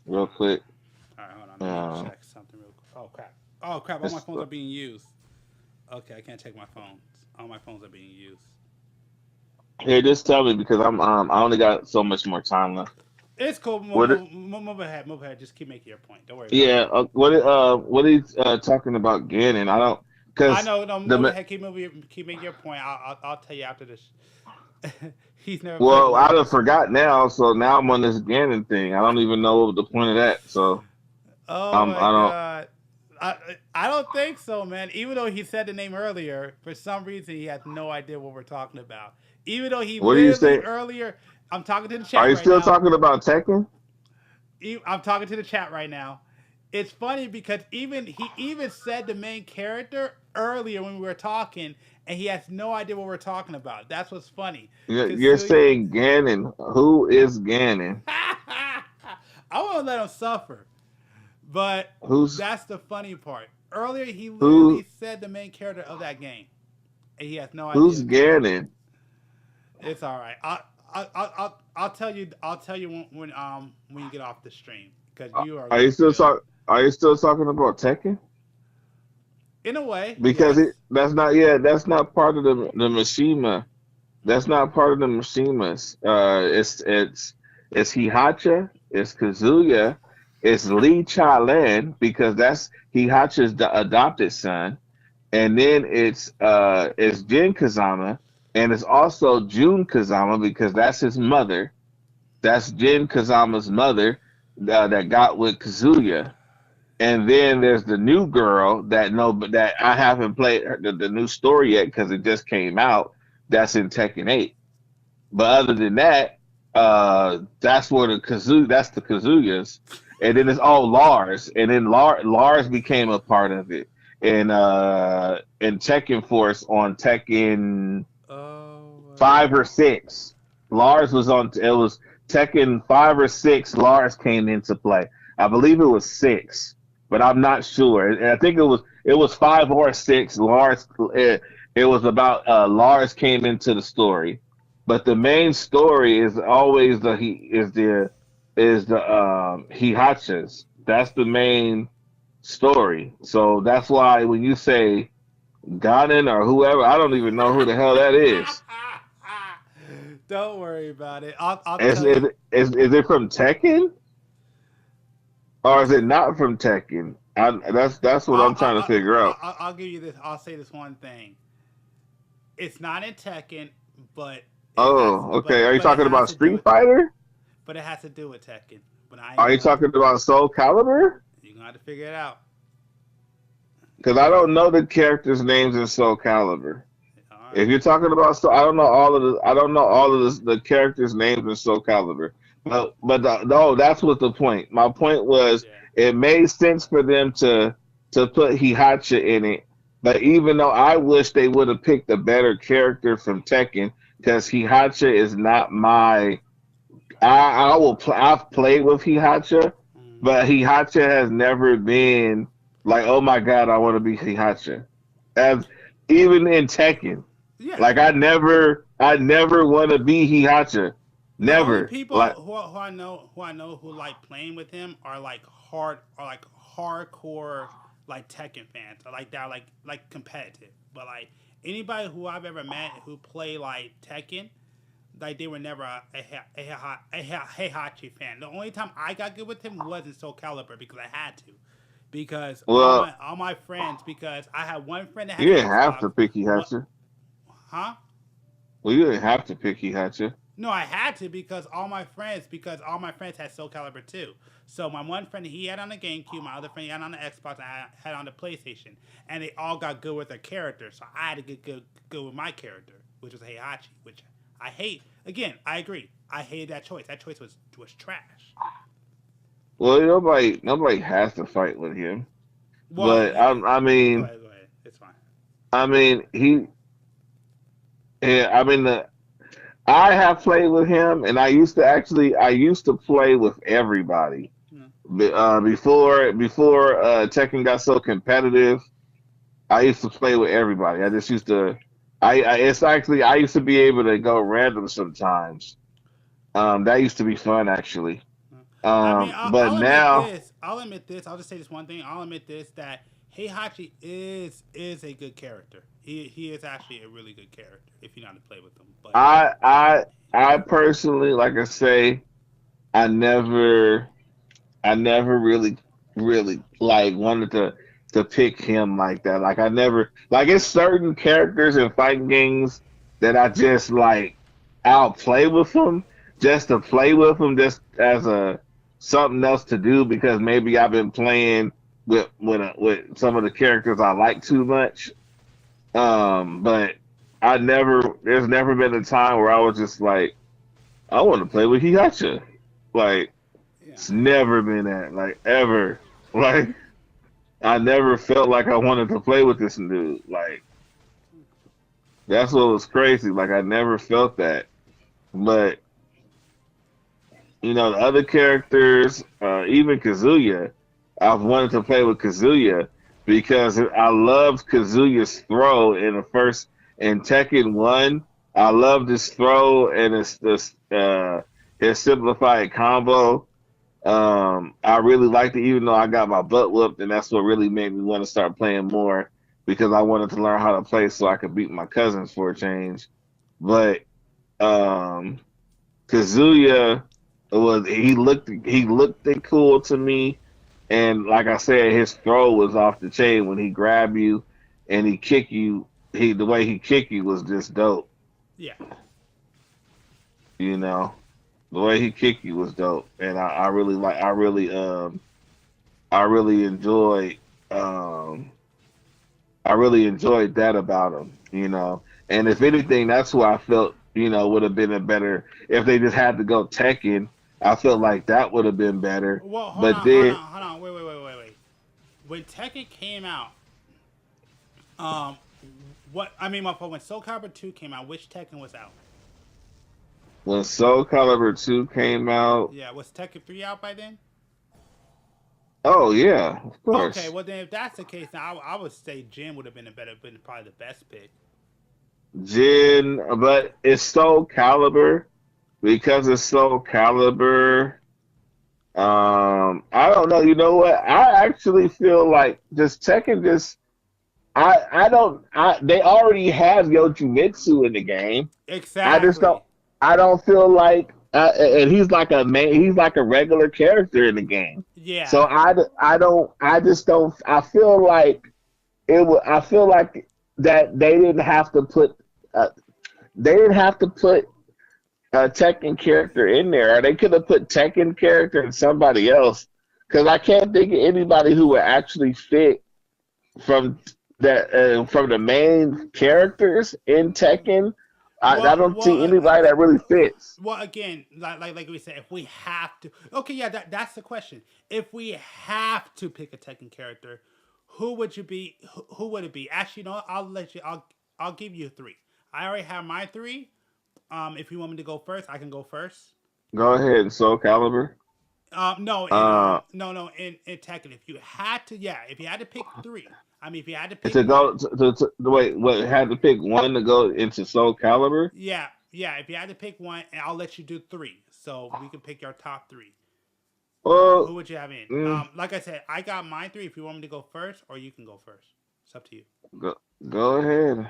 real quick. All right, hold on. Let me check something real quick. Oh crap! Oh crap! All my It's, phones are being used. Okay, I can't check my phones. All my phones are being used. here, just tell me because I only got so much more time left. It's cool. What? Move ahead. Move ahead. Just keep making your point. Don't worry about Yeah. What are you talking about Ganon? I don't it. I because know. No, the move ahead. Keep making your point. I'll tell you after this. He's never played well, I Legend. done forgot now, so now I'm on this Ganon thing. I don't even know what the point of that. So Oh my I don't. god. I don't think so, man. Even though he said the name earlier, for some reason he has no idea what we're talking about. Even though he What do you literally say? earlier, I'm talking to the Are chat you right still now. talking about Tekken? I'm talking to the chat right now. It's funny because he even said the main character earlier when we were talking, and he has no idea what we're talking about. That's what's funny. You're Kazuya, saying Ganon. Who is Ganon? I want to let him suffer, but Who's that's the funny part. Earlier, he who? literally said the main character of that game, and he has no Who's idea. Ganon? It's all right. I'll tell you. I'll tell you when you get off the stream because you are Are you gonna still feel. Are you still talking about Tekken? In a way, Because yes. that's not part of the Mishima. That's not part of the Mishimas. It's Hihacha, it's Kazuya, it's Lee Cha-Lan because that's Hihachi's adopted son, and then it's Jin Kazama, and it's also Jun Kazama because that's his mother. That's Jin Kazama's mother that got with Kazuya. And then there's the new girl that I haven't played the new story yet because it just came out. That's in Tekken 8. But other than that, that's where that's the Kazuyas. And then it's all Lars. And then Lars became a part of it. And in Tekken Force on Tekken Oh my 5 or god. 6. Lars was on it was Tekken 5 or 6, Lars came into play. I believe it was 6. but I'm not sure. And I think it was 5 or 6. It was about Lars came into the story, but the main story is always the Hihachas. That's the main story. So that's why when you say Ganon or whoever, I don't even know who the hell that is. Don't worry about it. I'll Is tell is you. is it from Tekken or is it not from Tekken? That's what I'm trying to figure out. I'll give you this. I'll say this one thing. It's not in Tekken, but it has. Oh, okay. Are you But it talking has about to do Street with. Fighter? But it has to do with Tekken. But I Are ain't you gonna. talking about Soul Calibur? You're gonna have to figure it out. Because I don't know the characters' names in Soul Calibur. All If right. you're talking about, so I don't know all of the characters' names in Soul Calibur. No, that's what the point. My point was Yeah. it made sense for them to put Hihacha in it, but even though I wish they would have picked a better character from Tekken, because Hihacha is not my. I will. I've played with Hihacha, Mm. but Hihacha has never been like, oh my god, I want to be Hihacha. As even in Tekken. Yeah. Like I never want to be Hihacha. The only Never. people Like who I know who like playing with him are like hardcore like Tekken fans or like that like competitive. But like anybody who I've ever met who play like Tekken, like they were never a Heihachi fan. The only time I got good with him was in Soul Calibur because I had to. Because well, all my friends, because I had one friend that had you an didn't have Xbox. to pick What? Hihacha. Huh? Well, you didn't have to pick Hihacha. No, I had to because all my friends had Soul Calibur too. So my one friend he had on the GameCube, my other friend he had on the Xbox, and I had on the PlayStation, and they all got good with their character. So I had to get good with my character, which was Heihachi, which I hate. Again, I agree. I hated that choice. That choice was trash. Well, nobody has to fight with him. Well, But I go mean, ahead, go ahead. It's fine. I mean he. Yeah, I mean I have played with him, and I used to play with everybody. Mm. Before Tekken got so competitive, I used to play with everybody. I just used to. It's actually I used to be able to go random sometimes. That used to be fun actually. I mean, But I'll admit now, this. I'll admit this. I'll just say this one thing. I'll admit this that Heihachi is a good character. He is actually a really good character if you know how to play with him. But I I I yeah, personally, like I say, I never I never really like wanted to pick him like that. Like I never like it's certain characters in fighting games that I just like I'll play with them just to play with them just as a something else to do because maybe I've been playing with some of the characters I like too much. But there's never been a time where I was just like I want to play with Hiyacha. Like yeah. it's never been that like ever. Like I never felt like I wanted to play with this dude. Like that's what was crazy. Like I never felt that. But the other characters, even Kazuya, I've wanted to play with Kazuya because I loved Kazuya's throw in the first in Tekken 1. I loved his throw and his simplified combo. I really liked it, even though I got my butt whooped, and that's what really made me want to start playing more because I wanted to learn how to play so I could beat my cousins for a change. But um, Kazuya he looked it cool to me, and like I said, his throw was off the chain when he grabbed you and he kick you. The way he kicked you was just dope. Yeah. You know, the way he kicked you was dope, and I really enjoyed um, I really enjoyed that about him. And if anything, that's who I felt would have been a better if they just had to go Tekken. I felt like that would have been better, Well, hold but on, hold on, then hold on. Wait. When Tekken came out, um, when Soul Calibur 2 came out, which Tekken was out? when Soul Calibur 2 came out, Yeah, was Tekken 3 out by then? Oh yeah, of Okay, course. well then if that's the case, then I would say Jin would have been probably the best pick. Jin, but it's Soul Calibur because it's Soul Calibur. I don't know. You know what? I actually feel like just Tekken just I don't I they already have Yoshimitsu in the game. I just don't Exactly. I don't feel like and he's like a regular character in the game. So Yeah. I don't I just don't I feel like I feel like that uh, they didn't have to put a Tekken character in there, or they could have put Tekken character and somebody else. Because I can't think of anybody who would actually fit from from the main characters in Tekken. I Well, don't well, see anybody that really fits. well. Again, like we said, if we have to, okay, yeah, that's the question. If we have to pick a Tekken character, who would you be? Who would it be? Actually, no, I'll let you. I'll give you three. I already have my three. If you want me to go first, I can go first. Go ahead, Soul Calibur. No, Uh, no, in Tekken, if you had to, yeah, if you had to pick three, I mean, if you had to pick to one, go wait, what had to pick one to go into Soul Calibur? yeah, yeah, if you had to pick one, and I'll let you do three, so we can pick your top three. Who Well, would you have in? mm, Like I said, I got mine three. If you want me to go first, or you can go first, it's up to you. go, go ahead.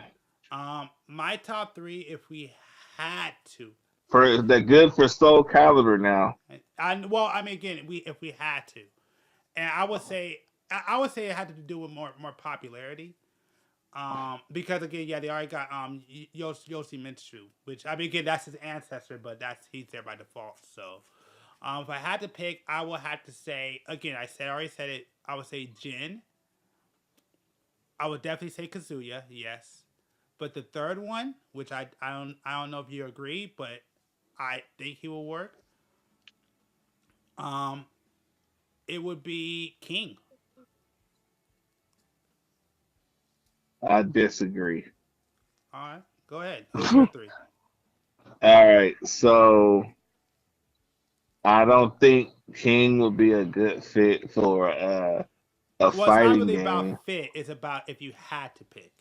My top three, if we had to, For they're good for Soul Calibur now. well, I mean, again, we if we had to, and I would say it had to do with more popularity. Because again, yeah, they already got Yoshimitsu, which I mean, again, that's his ancestor, but that's he's there by default. So, if I had to pick, I would have to say again. I already said it. I would say Jin. I would definitely say Kazuya. Yes, but the third one, which I don't know if you agree, but I think he will work. Um, it would be King. I disagree. All right, go ahead. Who's your three? All right, so I don't think King would be a good fit for a Well, it's not fighting really about game. fit. It's about if you had to pick.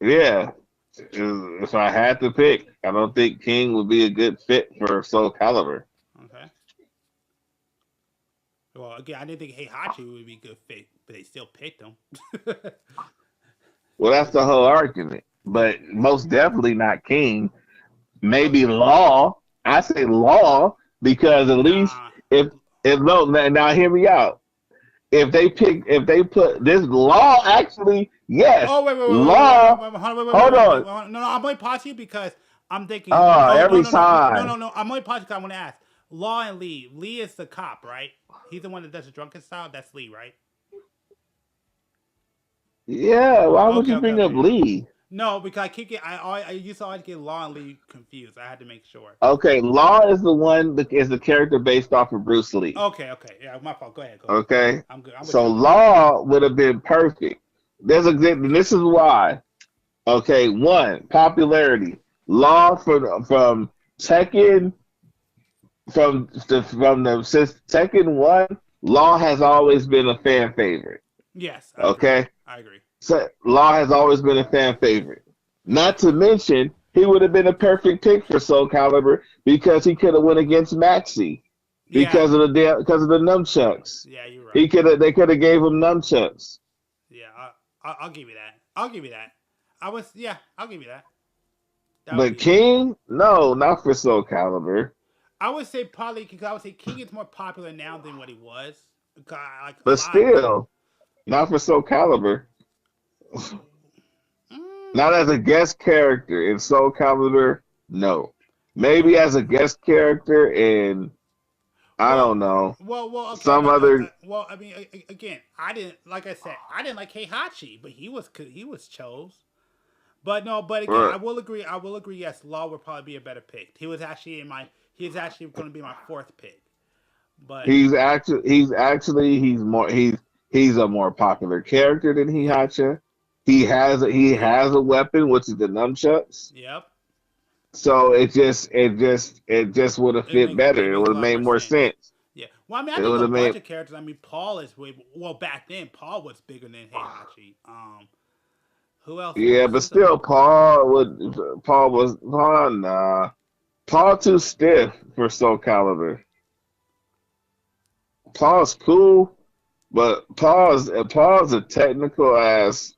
Yeah, if I had to pick, I don't think King would be a good fit for Soul Calibur. Okay. Well, again, I didn't think Heihachi would be a good fit, but they still picked him. Well, that's the whole argument. But most definitely not King. Maybe Law. I say Law because at least Nah. if no now hear me out. If they put this Law actually yes Oh Law. Hold on. wait. No, I'm only pausing you because I'm thinking. Every time. I'm only pausing because I want to ask. Law and Lee. Lee is the cop, right? He's the one that does the drunken style. That's Lee, right? Yeah, why would you bring up Okay. Lee? No, because I keep getting. I used to always get Law and Lee confused. I had to make sure. Okay, Law is the one that is the character based off of Bruce Lee. Okay. Yeah, my fault. Go ahead. Okay, I'm good. I'm with so you. Law would have been perfect. This is why. Okay, one popularity. Law from Tekken since Tekken one. Law has always been a fan favorite. Yes, I agree. Okay, I agree. so Law has always been a fan favorite. Not to mention, he would have been a perfect pick for Soul Calibur because he could have went against Maxi Yeah, because of the nunchucks. yeah, you're right. They could have gave him nunchucks. Yeah, I'll give you that. I'll give you that. Yeah, I'll give you that. That would But be. King, no, not for Soul Calibur. I would say probably because I would say King is more popular now than what he was. Like a But lot of people. still, not for Soul Calibur. Mm, Not as a guest character in Soul Calibur. No, maybe as a guest character in I well, don't know okay, some other. well, I mean, again, I didn't like I said, I didn't like Heihachi, but he was chose. But no, but again, uh, I will agree. Yes, Law would probably be a better pick. He's actually going to be my fourth pick. But He's a more popular character than yeah, Hihacha. He yeah, has a weapon, which is the nunchucks. yep. So it just would have It fit makes better. It would a have lot made more more sense. sense. Yeah. Well, I mean, I It think would a have bunch made. of characters. I mean, Paul is way. Well, back then, Paul was bigger than Heihachi. Who else Yeah, was? but There's a still, Paul. Nah, Paul too stiff for Soul Calibur. Paul's cool, but Paul's a technical ass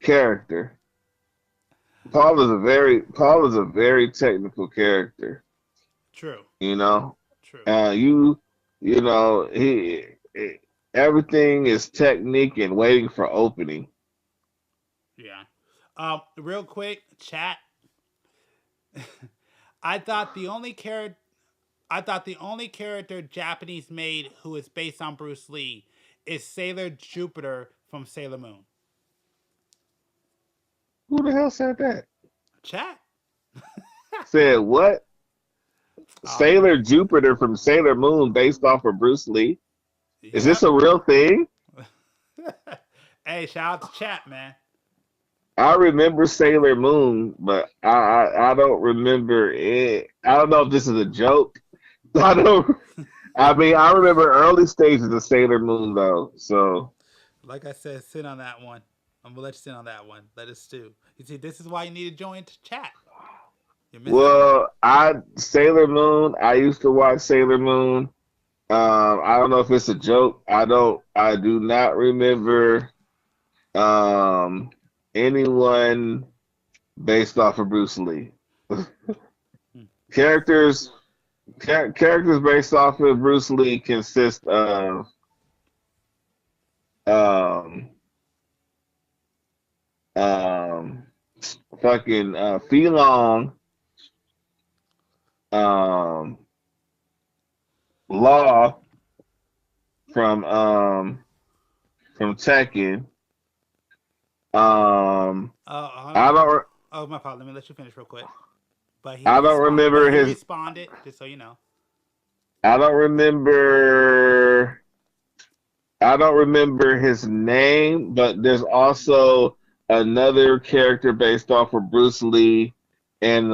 character. Paul is a very technical character. true, You know, true. uh, you you know everything is technique and waiting for opening. Yeah. Real quick, chat. I thought the only character. I thought the only character Japanese made who is based on Bruce Lee is Sailor Jupiter from Sailor Moon. Who the hell said that? Chat. Said what? Um, Sailor Jupiter from Sailor Moon based off of Bruce Lee. Is this yep. a real thing? Hey, shout out to chat, man. I remember Sailor Moon, but I don't remember it. I don't know if this is a joke. I don't. I mean, I remember early stages of Sailor Moon though. So, Like I said, sit on that one. I'm gonna let you sit on that one. Let us stew. You see, this is why you need to join to chat. You're missing out. well, I Sailor Moon. I used to watch Sailor Moon. I don't know if it's a joke. I don't. I do not remember um anyone based off of Bruce Lee. Characters characters based off of Bruce Lee consist of um um fucking Fei Long, um Law from Tekken. Hold I on. don't Oh, my fault. Let me let you finish real quick. But I don't remember he his responded, just so you know. I don't remember I don't remember his name, but there's also another character based off of Bruce Lee in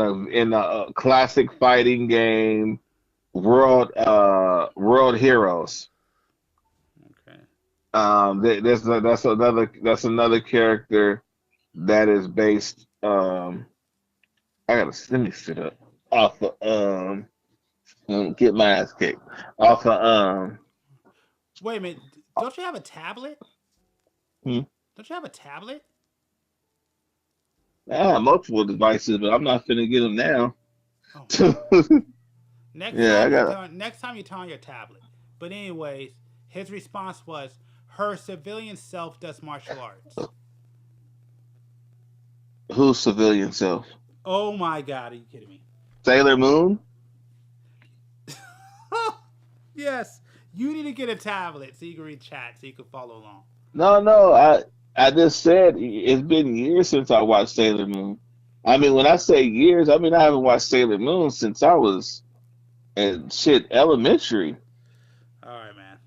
a classic fighting game, World Heroes. Okay. That's another character that is based. I gotta let me sit up off of get my ass kicked off of Wait a minute. Don't you have a tablet? hmm, Don't you have a tablet? I have multiple devices, but I'm not finna get them now. Oh my god. Next Yeah, I time got you turn on your tablet. But anyways, his response was, her civilian self does martial arts. who's civilian self? Oh my god, are you kidding me? Sailor Moon? Yes. You need to get a tablet so you can read chat so you can follow along. No. I just said it's been years since I watched Sailor Moon. I mean, when I say years, I mean I haven't watched Sailor Moon since I was elementary. Alright, man.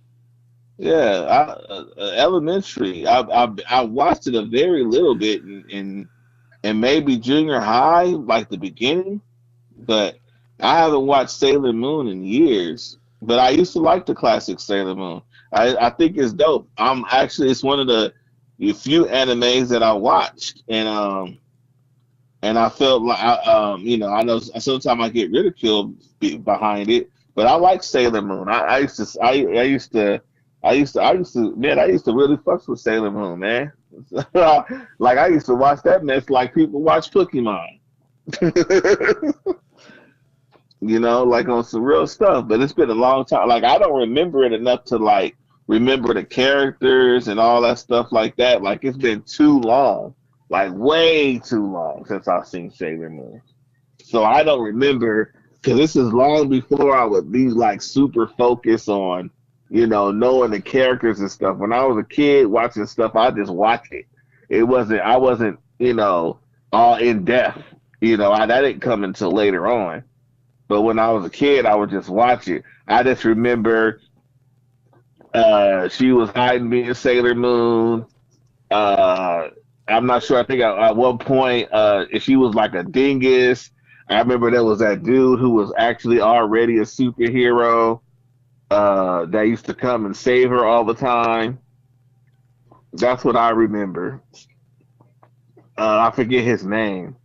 Yeah, elementary. I watched it a very little bit in maybe junior high, like the beginning, but I haven't watched Sailor Moon in years. But I used to like the classic Sailor Moon. I think it's dope. It's one of the few animes that I watched, and I felt like I know sometimes I get ridiculed behind it, but I like Sailor Moon. I used to really fuck with Sailor Moon, man. Like I used to watch that mess like people watch Pokemon. Like on some real stuff. But it's been a long time. Like I don't remember it enough to like remember the characters and all that stuff like that. Like it's been too long, like way too long since I've seen Sailor Moon. So I don't remember because this is long before I would be like super focused on, knowing the characters and stuff. When I was a kid watching stuff, I just watched it. I wasn't, all in depth. That didn't come until later on. But when I was a kid, I would just watch it. I just remember she was hiding being Sailor Moon. Uh, I'm not sure. I think at one point she was like a dingus. I remember there was that dude who was actually already a superhero. that used to come and save her all the time. That's what I remember. I forget his name,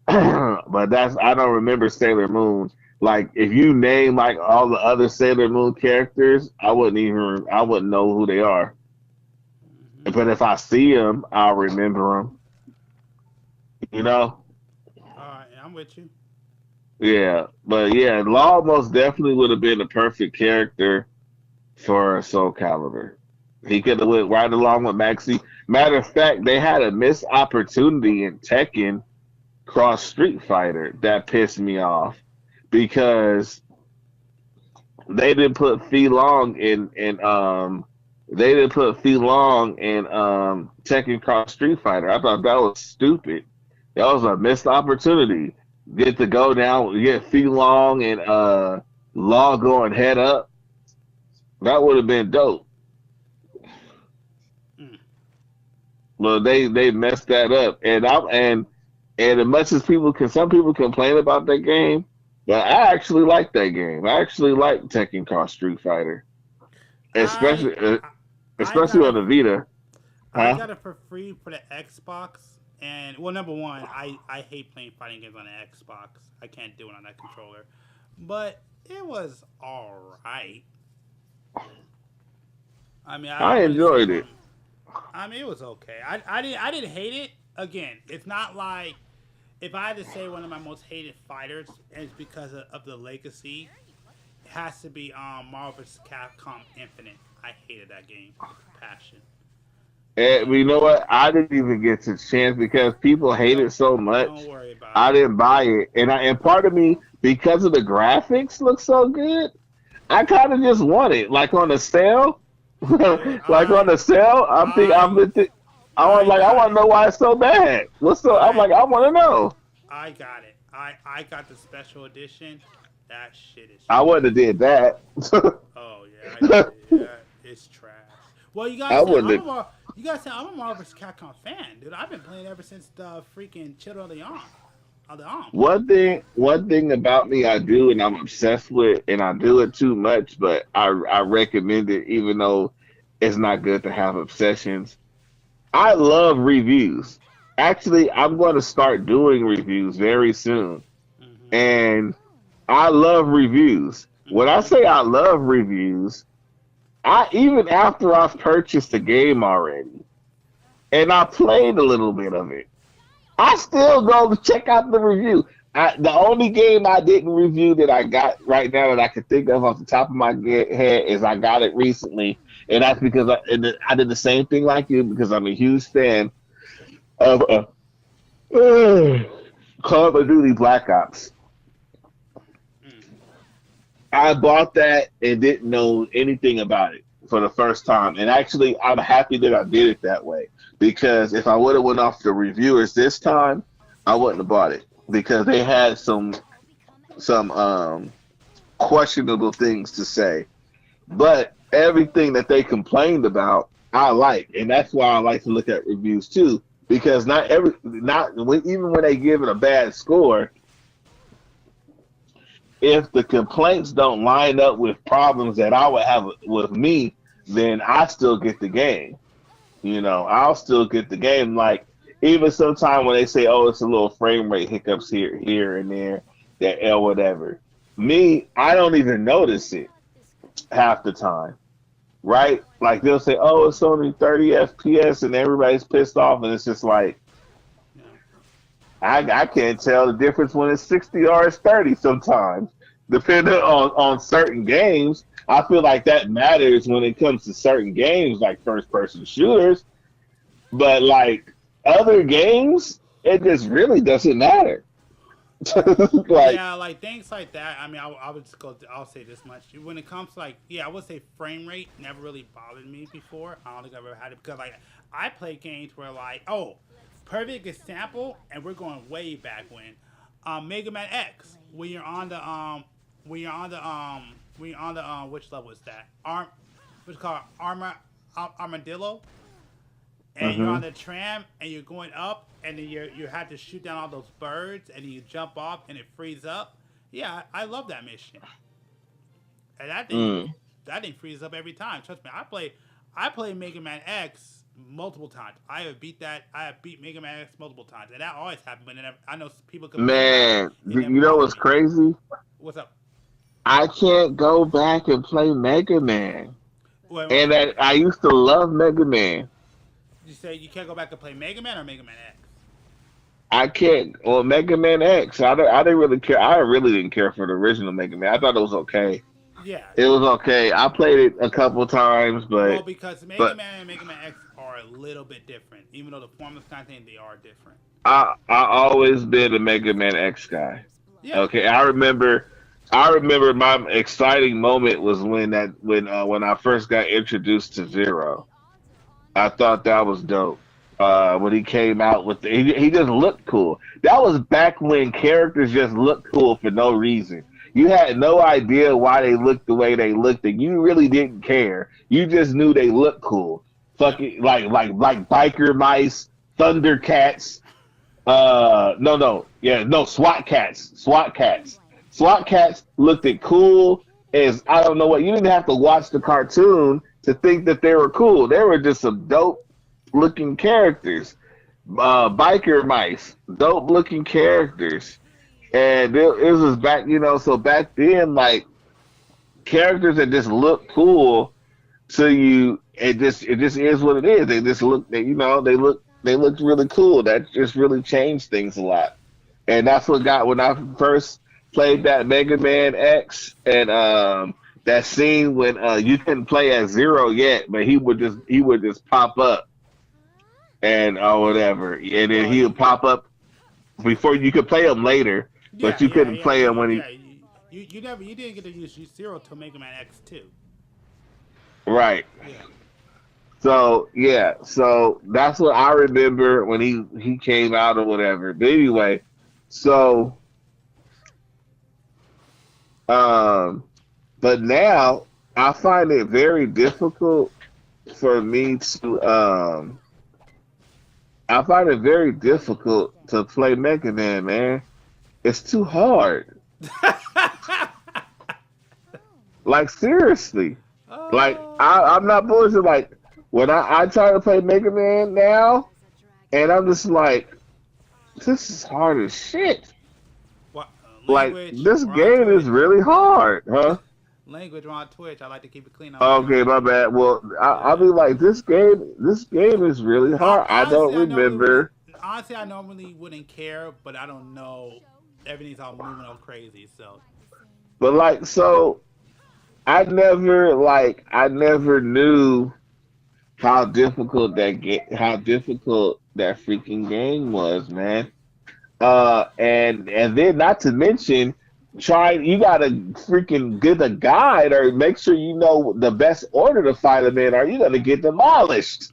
but that's I don't remember Sailor Moon. Like if you name like all the other Sailor Moon characters, I wouldn't know who they are. Hmm. But if I see them, I'll remember them. You know? All right, I'm with you. Yeah. But yeah, Law most definitely would have been the perfect character for Soul Calibur. He could have went right along with Maxi. Matter of fact, they had a missed opportunity in Tekken Cross Street Fighter that pissed me off because they didn't put Fei Long in Tekken Cross Street Fighter. I thought that was stupid. That was a missed opportunity. Get to go down, get Fei Long and Law going head up. That would have been dope. Mm. Well, they messed that up, and as much as some people complain about that game, but I actually like that game. I actually like Tekken Cross Street Fighter, I especially I especially got on it. the Vita, I huh? got it for free for the Xbox. And well, number one, I hate playing fighting games on the Xbox. I can't do it on that controller. But it was all right. I mean, I I wouldn't say enjoyed it. one. I mean, it was okay. I didn't hate it. Again, it's not like if I had to say one of my most hated fighters, and it's because of the legacy, it has to be Marvel vs. Capcom Infinite. I hated that game with passion. And But you know what? I didn't even get to chance because people hate don't it so don't much. worry about I it. didn't buy it, and part of me because of the graphics look so good, I kind of just want it. Like on the sale, Dude, like on the sale, I I I got want to it. know why it's so bad. I'm I like, I want to know. I got it. I got the special edition. That shit is I wouldn't have trash. did that. Oh yeah, I did it. Yeah, it's trash. Well, I wouldn't have. You gotta say I'm a Marvel vs. Capcom fan, dude. I've been playing ever since the freaking Children of the Arm. One thing about me I do and I'm obsessed with, and I do it too much, but I recommend it even though it's not good to have obsessions. I love reviews. Actually, I'm going to start doing reviews very soon, Mm-hmm. and I love reviews. When I Mm-hmm. say I love reviews, I even after I've purchased the game already and I played a little bit of it. I still go to check out the review. The only game I didn't review that I got right now that I can think of off the top of my head is I got it recently, and that's because I did the same thing like you because I'm a huge fan of Call of Duty Black Ops. Mm. I bought that and didn't know anything about it for the first time, and actually I'm happy that I did it that way because if I would have went off the reviewers this time, I wouldn't have bought it because they had some questionable things to say. But everything that they complained about, I like, and that's why I like to look at reviews too. Because even when they give it a bad score, if the complaints don't line up with problems that I would have with me, then I still get the game. You know, I'll still get the game. Like even sometimes when they say, "Oh, it's a little frame rate hiccups here and there," that or whatever. Me, I don't even notice it half the time, right? Like they'll say, "Oh, it's only 30 FPS," and everybody's pissed off, and it's just like Yeah. I can't tell the difference when it's 60 or it's 30 sometimes, depending on certain games. I feel like that matters when it comes to certain games like first person shooters, but like other games, it just really doesn't matter. Like, Yeah, like things like that. I mean, I would just go. I'll say this much: when it comes to like, yeah, I would say frame rate never really bothered me before. I don't think I've ever had it because like I play games where like, oh, perfect example, and we're going way back when, Mega Man X. When you're on the when you're on the which level is that? What's it called armadillo, and you're hmm on the tram and you're going up and then you have to shoot down all those birds and then you jump off and it frees up. Yeah, I love that mission. and Mm. that thing freezes up every time. Trust me, I play Mega Man X multiple times. I have beat Mega Man X multiple times, and that always happens. But then I know people complain about it. Man, It never you know bothered what's me. crazy? What's up? I can't go back and play Mega Man. Wait. And that I used to love Mega Man. You say you can't go back and play Mega Man or Mega Man X? I can't. Well, Mega Man X. I didn't really care. I really didn't care for the original Mega Man. I thought it was okay. Yeah. It was okay. I played it a couple times, Well, because Mega but Man and Mega Man X are a little bit different, even though the formula's kind of thing they are different. I always been a Mega Man X guy. Yeah. Okay, I remember my exciting moment was when I first got introduced to Zero. I thought that was dope. When he came out with he just looked cool. That was back when characters just looked cool for no reason. You had no idea why they looked the way they looked, and you really didn't care. You just knew they looked cool. Yeah. Fucking like biker mice, Thundercats. No, SWAT cats looked at cool as I don't know what. You didn't have to watch the cartoon to think that they were cool. They were just some dope looking characters. Biker mice, dope looking characters, and it was back. So back then, like characters that just look cool to you, it just is what it is. They just look. They looked really cool. That just really changed things a lot, and that's what got when I first played that Mega Man X and that scene when you couldn't play as Zero yet, but he would just pop up and or whatever, and then Oh he yeah. would pop up before you could play him later, but you couldn't play him when he Yeah. You didn't get to use Zero till Mega Man X2. right. Yeah. So yeah, so that's what I remember when he came out or whatever. But anyway, so um, but now I find it very difficult for me to I find it very difficult to play Mega Man, man. It's too hard. Like seriously. Like Oh. I'm not bullshit. Like when I try to play Mega Man now, and I'm just like, this is hard as shit. What Like language this or on game is Twitch? really hard, huh? Language or on Twitch. I like to keep it clean on Okay, Twitch. my bad. Well, I'll Yeah. be like, this game is really hard. I don't Honestly, I normally wouldn't. remember, Honestly, I normally wouldn't care, but I don't know. Everything's all moving all crazy, so but like, so I never knew how difficult that freaking game was, man. And then not to mention, you gotta freaking get a guide or make sure you know the best order to fight them in, or you're gonna get demolished.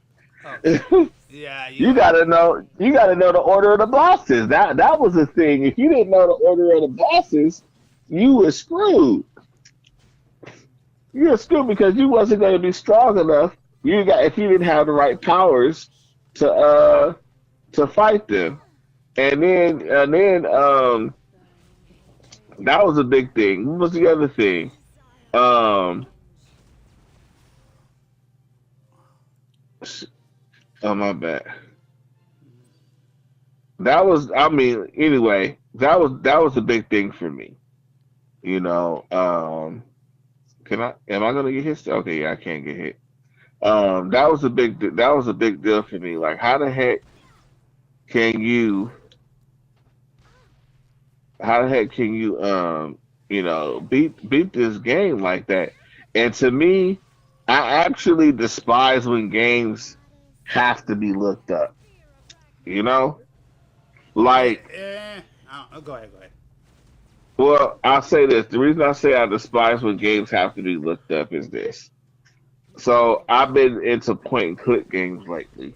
oh yeah, You gotta know the order of the bosses. That was the thing. If you didn't know the order of the bosses, you were screwed. You were screwed because you wasn't gonna be strong enough. If you didn't have the right powers to fight them. And then that was a big thing. What was the other thing? Um, oh my bad. I mean, anyway, that was a big thing for me. You know, am I gonna get hit? Okay, yeah, I can't get hit. That was a big deal for me. Like, how the heck can you, beat this game like that? And to me, I actually despise when games have to be looked up. You know, like, Go ahead. Go ahead. well, I'll say this. The reason I say I despise when games have to be looked up is this. So I've been into point and click games lately,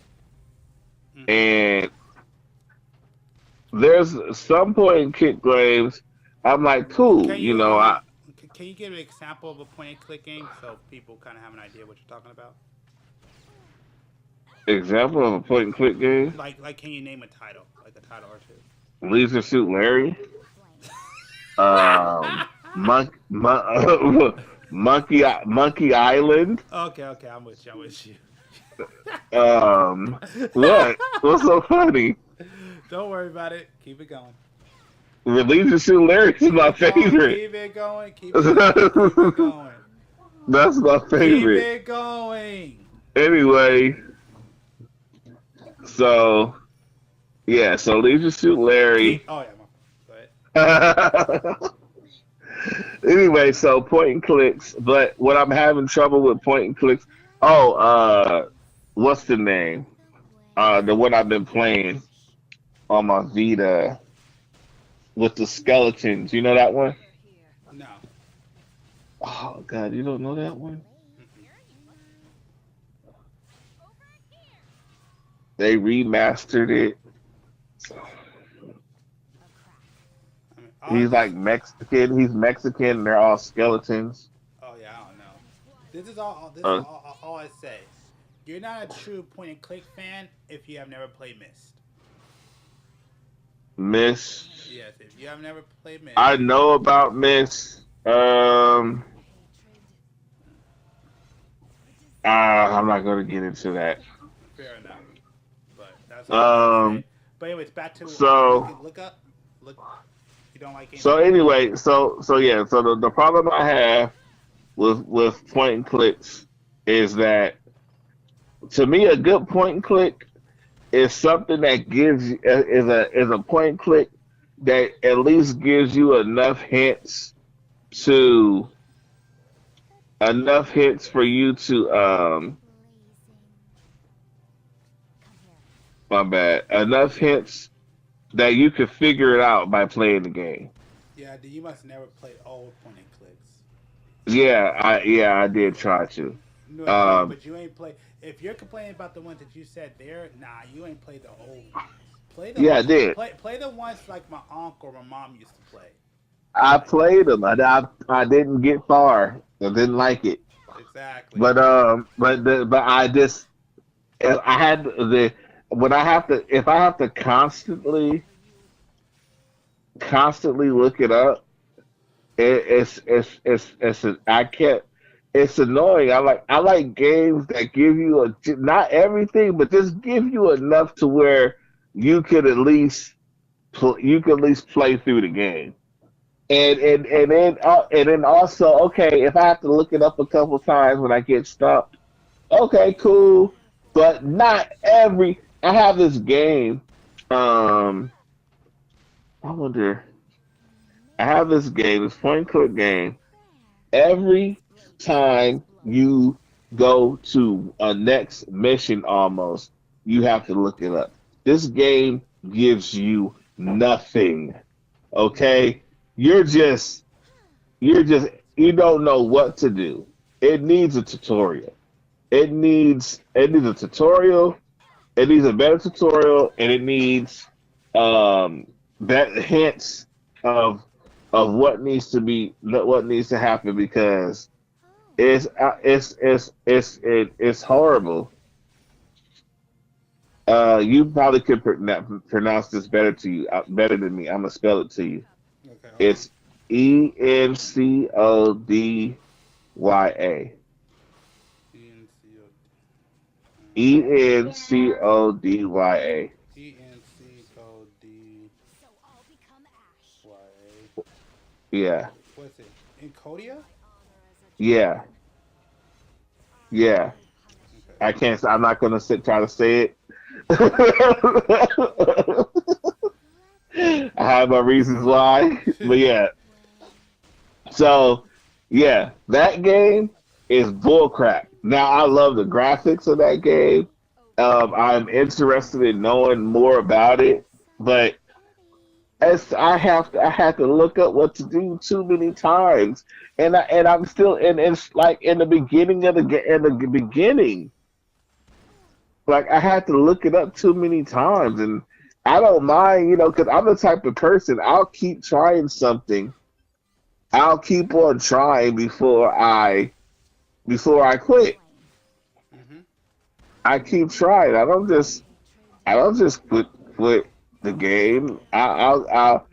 Hmm. and there's some point and click games. I'm like, cool, Can you can you give an example of a point and click game so people kind of have an idea what you're talking about? example of a point and click game. Can you name a title, like a title or two? Leisure Suit Larry. Um, Monk, Monkey Island. Okay, I'm with you. I'm with you. What? What's so funny? Don't worry about it. Keep it going. Leisure Suit Larry is my favorite. Keep it going. Keep it going. Keep it going. That's my Keep favorite. it going. Anyway, so yeah, so Leisure Suit Larry. Oh yeah, go ahead. Anyway, so point and clicks, but what I'm having trouble with point and clicks. Oh, what's the name? The one I've been playing on my Vita with the skeletons. You know that one? No. Oh God, you don't know that one? They remastered it. I mean, He's like Mexican. He's Mexican. They're all skeletons. oh yeah, I don't know. This is all. This Uh, is all I say. You're not a true point and click fan if you have never played Myst. Miss. Yes, if you have never played Myst. I know about Miss. I'm not gonna get into that. Fair enough. But that's all I Um. say. But anyways, back to So. look up. Look, you don't like So anyway, so yeah. So the problem I have with point and clicks is that to me a good point and click is something that gives you is a point and click that at least gives you to enough hints for you to my bad, enough hints that you can figure it out by playing the game. yeah, you must never play old point and clicks. I did try to. No, but you ain't play. If you're complaining about the ones that you said there, nah, you ain't played the old ones. Play the Yeah, I did. Play the ones like my uncle or my mom used to play. I played them. I didn't get far. I didn't like it. Exactly. But I just I had the when I have to if I have to constantly look it up. I can't. It's annoying. I like games that give you not everything, but just give you enough to where you could at least play through the game. And then also, okay, if I have to look it up a couple times when I get stumped, okay, cool. But not every. I have this game. I wonder. I have this game, this point and click game. Every time you go to a next mission, almost you have to look it up. This game gives you nothing. Okay, you don't know what to do. It needs a tutorial. It needs a tutorial. It needs a better tutorial, and it needs that hints of what needs to happen because it's horrible. You probably could pronounce this better than me. I'm gonna spell it to you. Okay. It's ENCODYA. ENCODYA. So I'll become Ash. Yeah. What's it? Encodia? Yeah. Yeah. I can't. I'm not gonna try to say it. I have my reasons why, but yeah. So, yeah, that game is bullcrap. Now I love the graphics of that game. I'm interested in knowing more about it, but I had to look up what to do too many times, and I'm still and it's like in the beginning of in the beginning, like I had to look it up too many times, and I don't mind, because I'm the type of person I'll keep trying something, I'll keep on trying before I quit. Mm-hmm. I keep trying. I don't just quit the game. I'll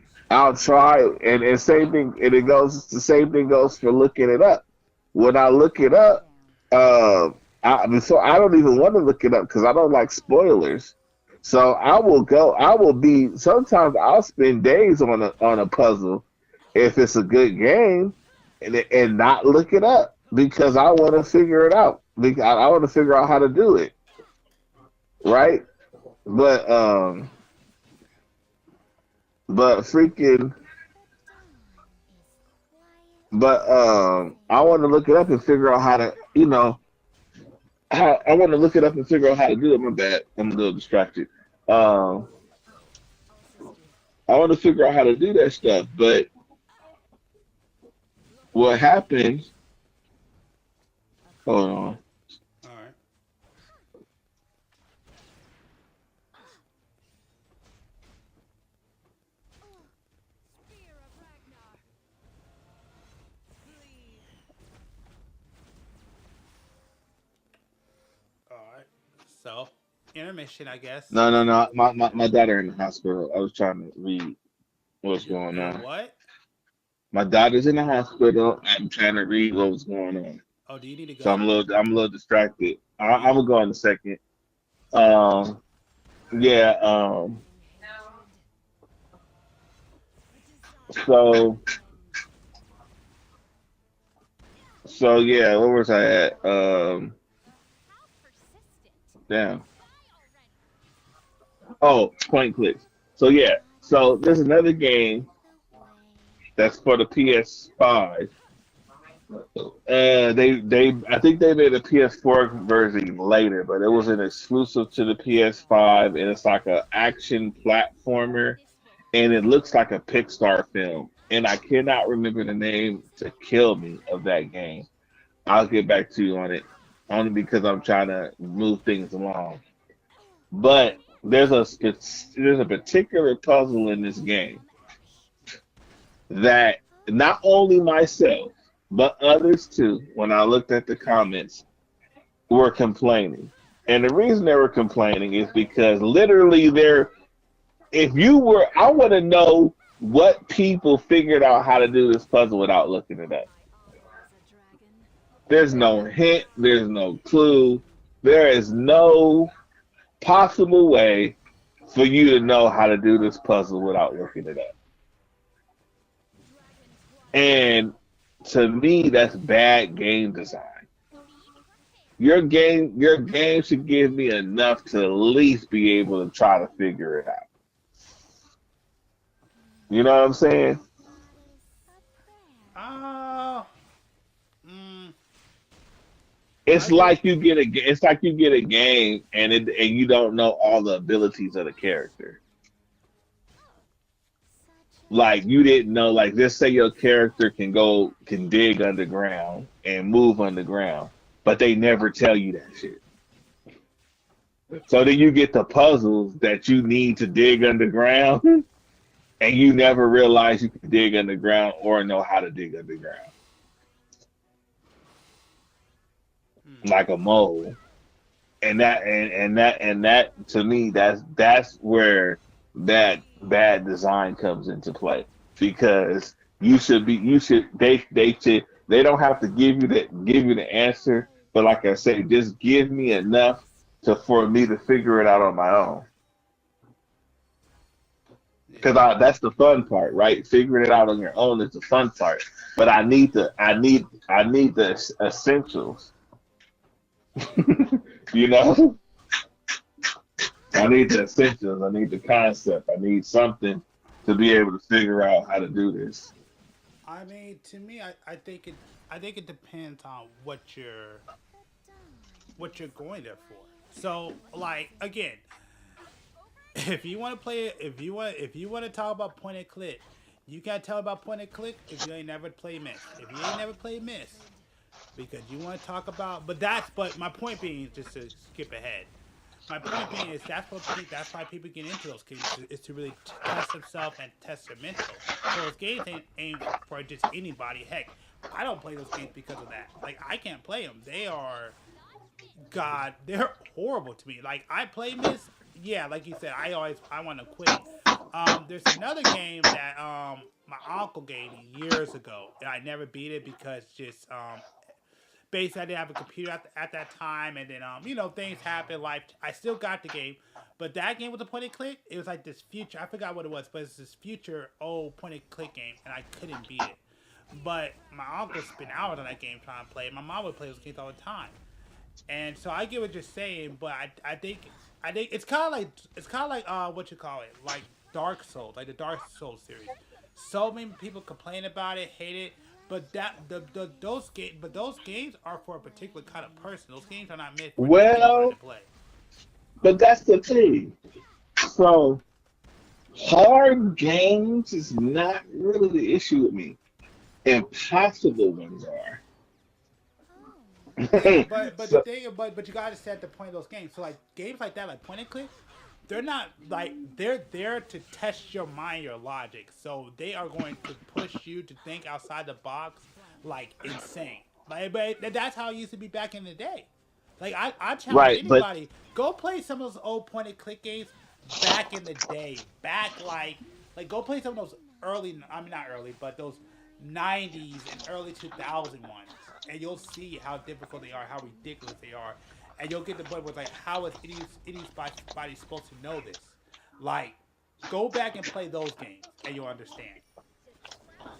try, and same thing. And the same thing goes for looking it up. when I look it up, so I don't even want to look it up because I don't like spoilers. So I will go. I will be. Sometimes I'll spend days on a puzzle if it's a good game, and not look it up because I want to figure it out. Because I want to figure out how to do it, right? But but freaking, but I want to look it up and figure out how to, I want to look it up and figure out how to do it. My bad, I'm a little distracted. Um, I want to figure out how to do that stuff, but what happens? Hold on. All right. All right. So, intermission, I guess. No, no, no. My daughter in the hospital. I was trying to read what's going Your on. what? My daughter's in the hospital. I'm trying to read what was going on. Oh, do you need to So go? I'm a little distracted. Do you? I will go in a second. Um, yeah. So so yeah. Where was I at? Damn. Oh, point clicks. So yeah. So there's another game that's for the PS5. I think they made a PS4 version later, but it was an exclusive to the PS5, and it's like a action platformer, and it looks like a Pixar film. And I cannot remember the name to kill me of that game. I'll get back to you on it, only because I'm trying to move things along. But there's a particular puzzle in this game that not only myself but others too, when I looked at the comments, were complaining. And the reason they were complaining is because literally if you were, I want to know what people figured out how to do this puzzle without looking it up. There's no hint, there's no clue, there is no possible way for you to know how to do this puzzle without looking it up. And to me, that's bad game design. Your game should give me enough to at least be able to try to figure it out. You know what I'm saying? Uh, mm, I It's get. like it's like you get a game and you don't know all the abilities of the character. Like you didn't know, like just say your character can dig underground and move underground, but they never tell you that shit. So then you get the puzzles that you need to dig underground, and you never realize you can dig underground or know how to dig underground, Hmm. like a mole. And that to me, that's where that bad design comes into play, because you should they should they don't have to give you the answer, but like I say, just give me enough to for me to figure it out on my own. Because Yeah. that's the fun part, right? Figuring it out on your own is the fun part. But I need the essentials. You know, I need the essentials. I need the concept. I need something to be able to figure out how to do this. I mean, to me, I think it depends on what you're going there for. So, like again, if you want to play it, if you want to talk about point and click, you can't tell about point and click if you ain't never played Miss. If you ain't never played Miss, because you want to talk about, but my point being, just to skip ahead. My point being is that's why people get into those games is to really test themselves and test their mental. So those games ain't aimed for just anybody. Heck, I don't play those games because of that. Like I can't play them. They're horrible to me. Like I play Miss, yeah, like you said, I want to quit. There's another game that my uncle gave me years ago, and I never beat it because just basically I didn't have a computer at that time, and then things happened. Life, I still got the game, but that game with the point and click, it was like this future. I forgot what it was, but it's this future old point and click game, and I couldn't beat it. But my uncle spent hours on that game trying to play it. My mom would play those games all the time, and so I get what you're saying, but I think it's kind of like what you call it, like Dark Souls, like the Dark Souls series. So many people complain about it, hate it, but those games are for a particular kind of person. Those games are not meant for anyone Well, to play. but that's the thing. So hard games is not really the issue with me. Impossible ones are. Yeah, but the So thing, but you gotta set the point of those games. So like games like that, like point and click, they're not like they're there to test your mind, your logic. So they are going to push you to think outside the box, like insane. Like, but that's how it used to be back in the day. Like I challenge right, but anybody, go play some of those old point and click games back in the day. Back like go play some of those early. I mean not early, but those '90s and early 2000 ones, and you'll see how difficult they are, how ridiculous they are, and you'll get the point where it's like, how is anybody supposed to know this? Like, go back and play those games, and you'll understand.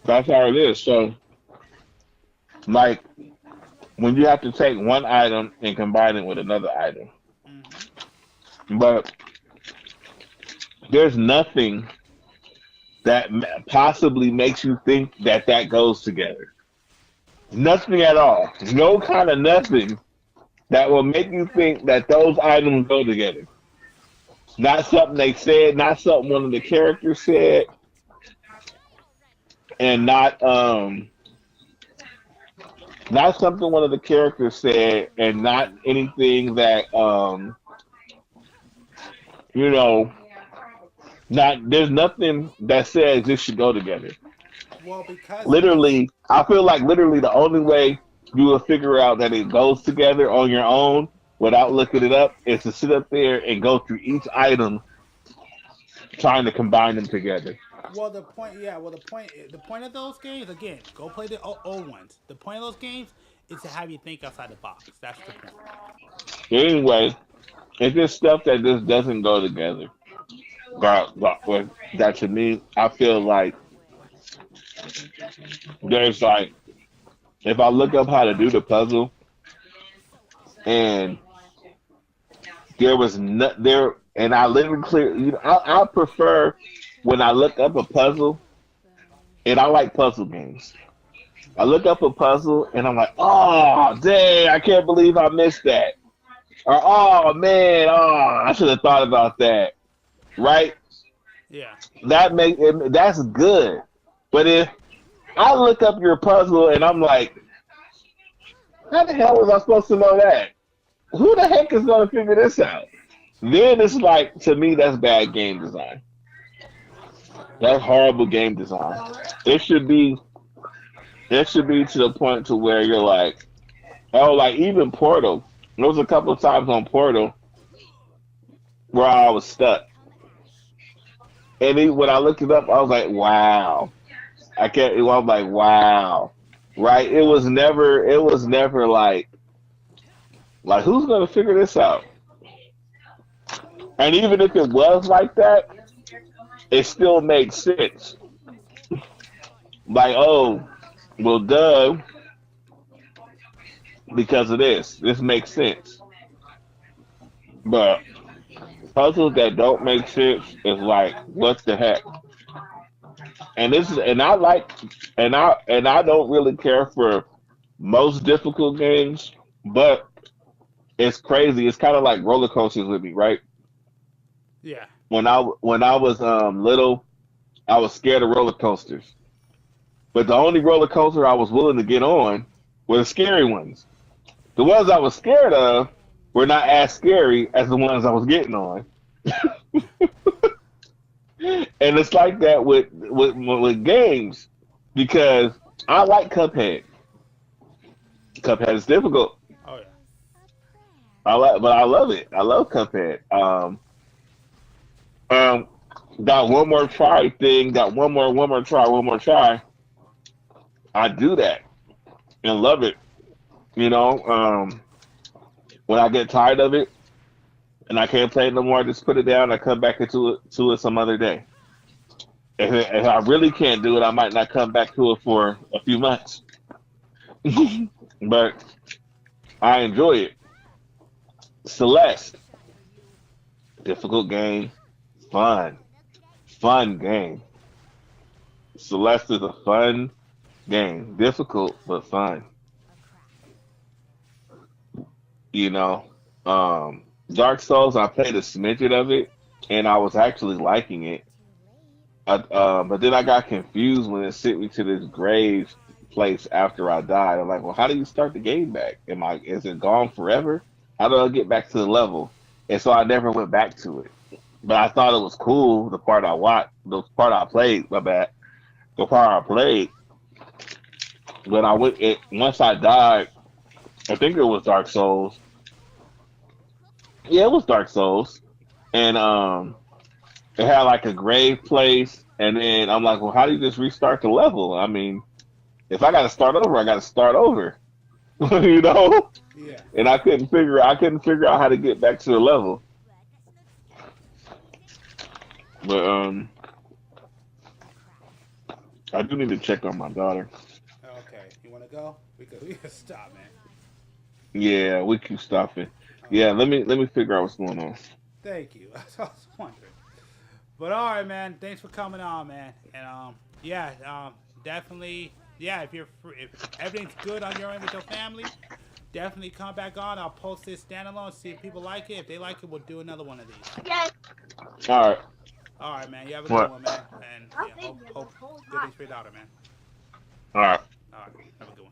that's how it is. So like when you have to take one item and combine it with another item. Hmm. But there's nothing that possibly makes you think that that goes together. Nothing at all. No kind of nothing that will make you think that those items go together. Not something they said, not something one of the characters said, and not something one of the characters said, and not anything that you know, not there's nothing that says this should go together. Well, because it's Literally, I feel like literally the only way you will figure out that it goes together on your own without looking it up is to sit up there and go through each item trying to combine them together. well the point, yeah. Well, the point of those games again, go play the old ones. The point of those games is to have you think outside the box. That's the point. Anyway, it's just stuff that just doesn't go together. That to me, I feel like there's like if I look up how to do the puzzle and there was no, there and I literally clear I prefer when I look up a puzzle and I like puzzle games. I look up a puzzle and I'm like, oh dang, I can't believe I missed that. Or oh man, oh I should have thought about that. Right? Yeah. That's good. But if I look up your puzzle and I'm like, how the hell was I supposed to know that? Who the heck is gonna figure this out? Then it's like to me that's bad game design. That's horrible game design. It should be it should be to the point to where you're like, oh, like even Portal. There was a couple of times on Portal where I was stuck. And when I looked it up, I was like, wow. I can't. I was like, wow. Right? It was never like who's gonna figure this out? And even if it was like that, it still makes sense. Like, oh, well, duh, because of this. This makes sense. But puzzles that don't make sense is like, what the heck? And I don't really care for most difficult games, but it's crazy. It's kind of like roller coasters with me, right? Yeah. When I was little, I was scared of roller coasters. But the only roller coaster I was willing to get on were the scary ones. The ones I was scared of were not as scary as the ones I was getting on. And it's like that with games because I like Cuphead. Cuphead is difficult. Oh yeah. But I love it. I love Cuphead. Um, that one more try thing, that one more try. I do that and love it. You know, when I get tired of it and I can't play it no more, I just put it down. I come back into it some other day. If I really can't do it, I might not come back to it for a few months. But I enjoy it. Celeste, difficult game, fun, fun game. Celeste is a fun game, difficult but fun. You know, Dark Souls. I played a smidget of it, and I was actually liking it. But then I got confused when it sent me to this grave place after I died. I'm like, well, how do you start the game back? Is it gone forever? How do I get back to the level? And so I never went back to it. But I thought it was cool. The part I watched, the part I played, my bad, the part I played. When I went, once I died, I think it was Dark Souls. Yeah, it was Dark Souls, and it had like a grave place. And then I'm like, well, how do you just restart the level? I mean, if I got to start over, I got to start over, you know. Yeah. And I couldn't figure out how to get back to the level. But I do need to check on my daughter. Okay. You want to go? We can stop, man. Yeah, we keep stopping. All Yeah, right. let me figure out what's going on. Thank you. That's what I was wondering. But all right, man. Thanks for coming on, man. And yeah, definitely, yeah. If everything's good on your end with your family, definitely come back on. I'll post this standalone, see if people like it. If they like it, we'll do another one of these. All right. All right, man. You have a good What? one, man. And yeah, hope good things for your daughter, man. All right. All right, have a good one.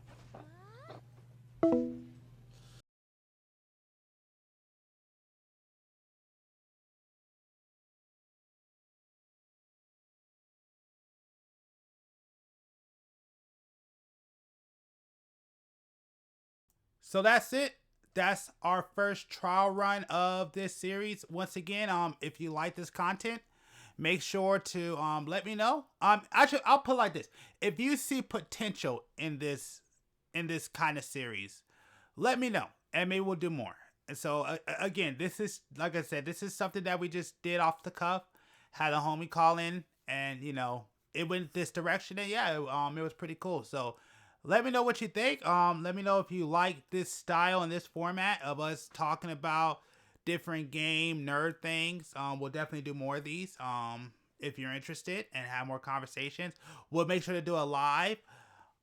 So that's it. That's our first trial run of this series. Once again, if you like this content, make sure to let me know. Actually, I'll put it like this: if you see potential in this kind of series, let me know, and maybe we'll do more. And so again, this is like I said, this is something that we just did off the cuff. Had a homie call in, and it went this direction, and yeah, it was pretty cool. So let me know what you think. Let me know if you like this style and this format of us talking about different game nerd things. We'll definitely do more of these. If you're interested and have more conversations, we'll make sure to do a live.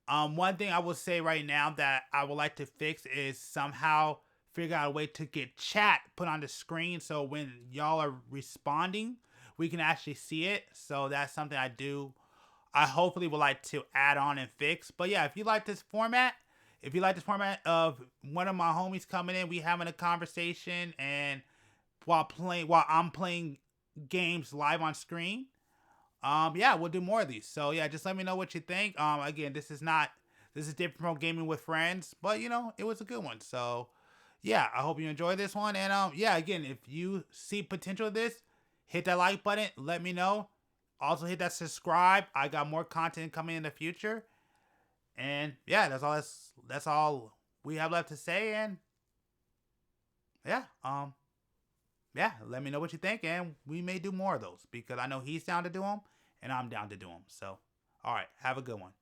One thing I will say right now that I would like to fix is somehow figure out a way to get chat put on the screen so when y'all are responding, we can actually see it. So that's something I hopefully would like to add on and fix. But yeah, if you like this format, of one of my homies coming in, we having a conversation, and while I'm playing games live on screen, yeah, we'll do more of these. So yeah, just let me know what you think. Again, this is different from gaming with friends, but it was a good one. So yeah, I hope you enjoy this one. And yeah, again, if you see potential of this, hit that like button. Let me know. Also hit that subscribe. I got more content coming in the future. And yeah, that's all we have left to say. And yeah, yeah, let me know what you think, and we may do more of those because I know he's down to do them, and I'm down to do them. So, all right, have a good one.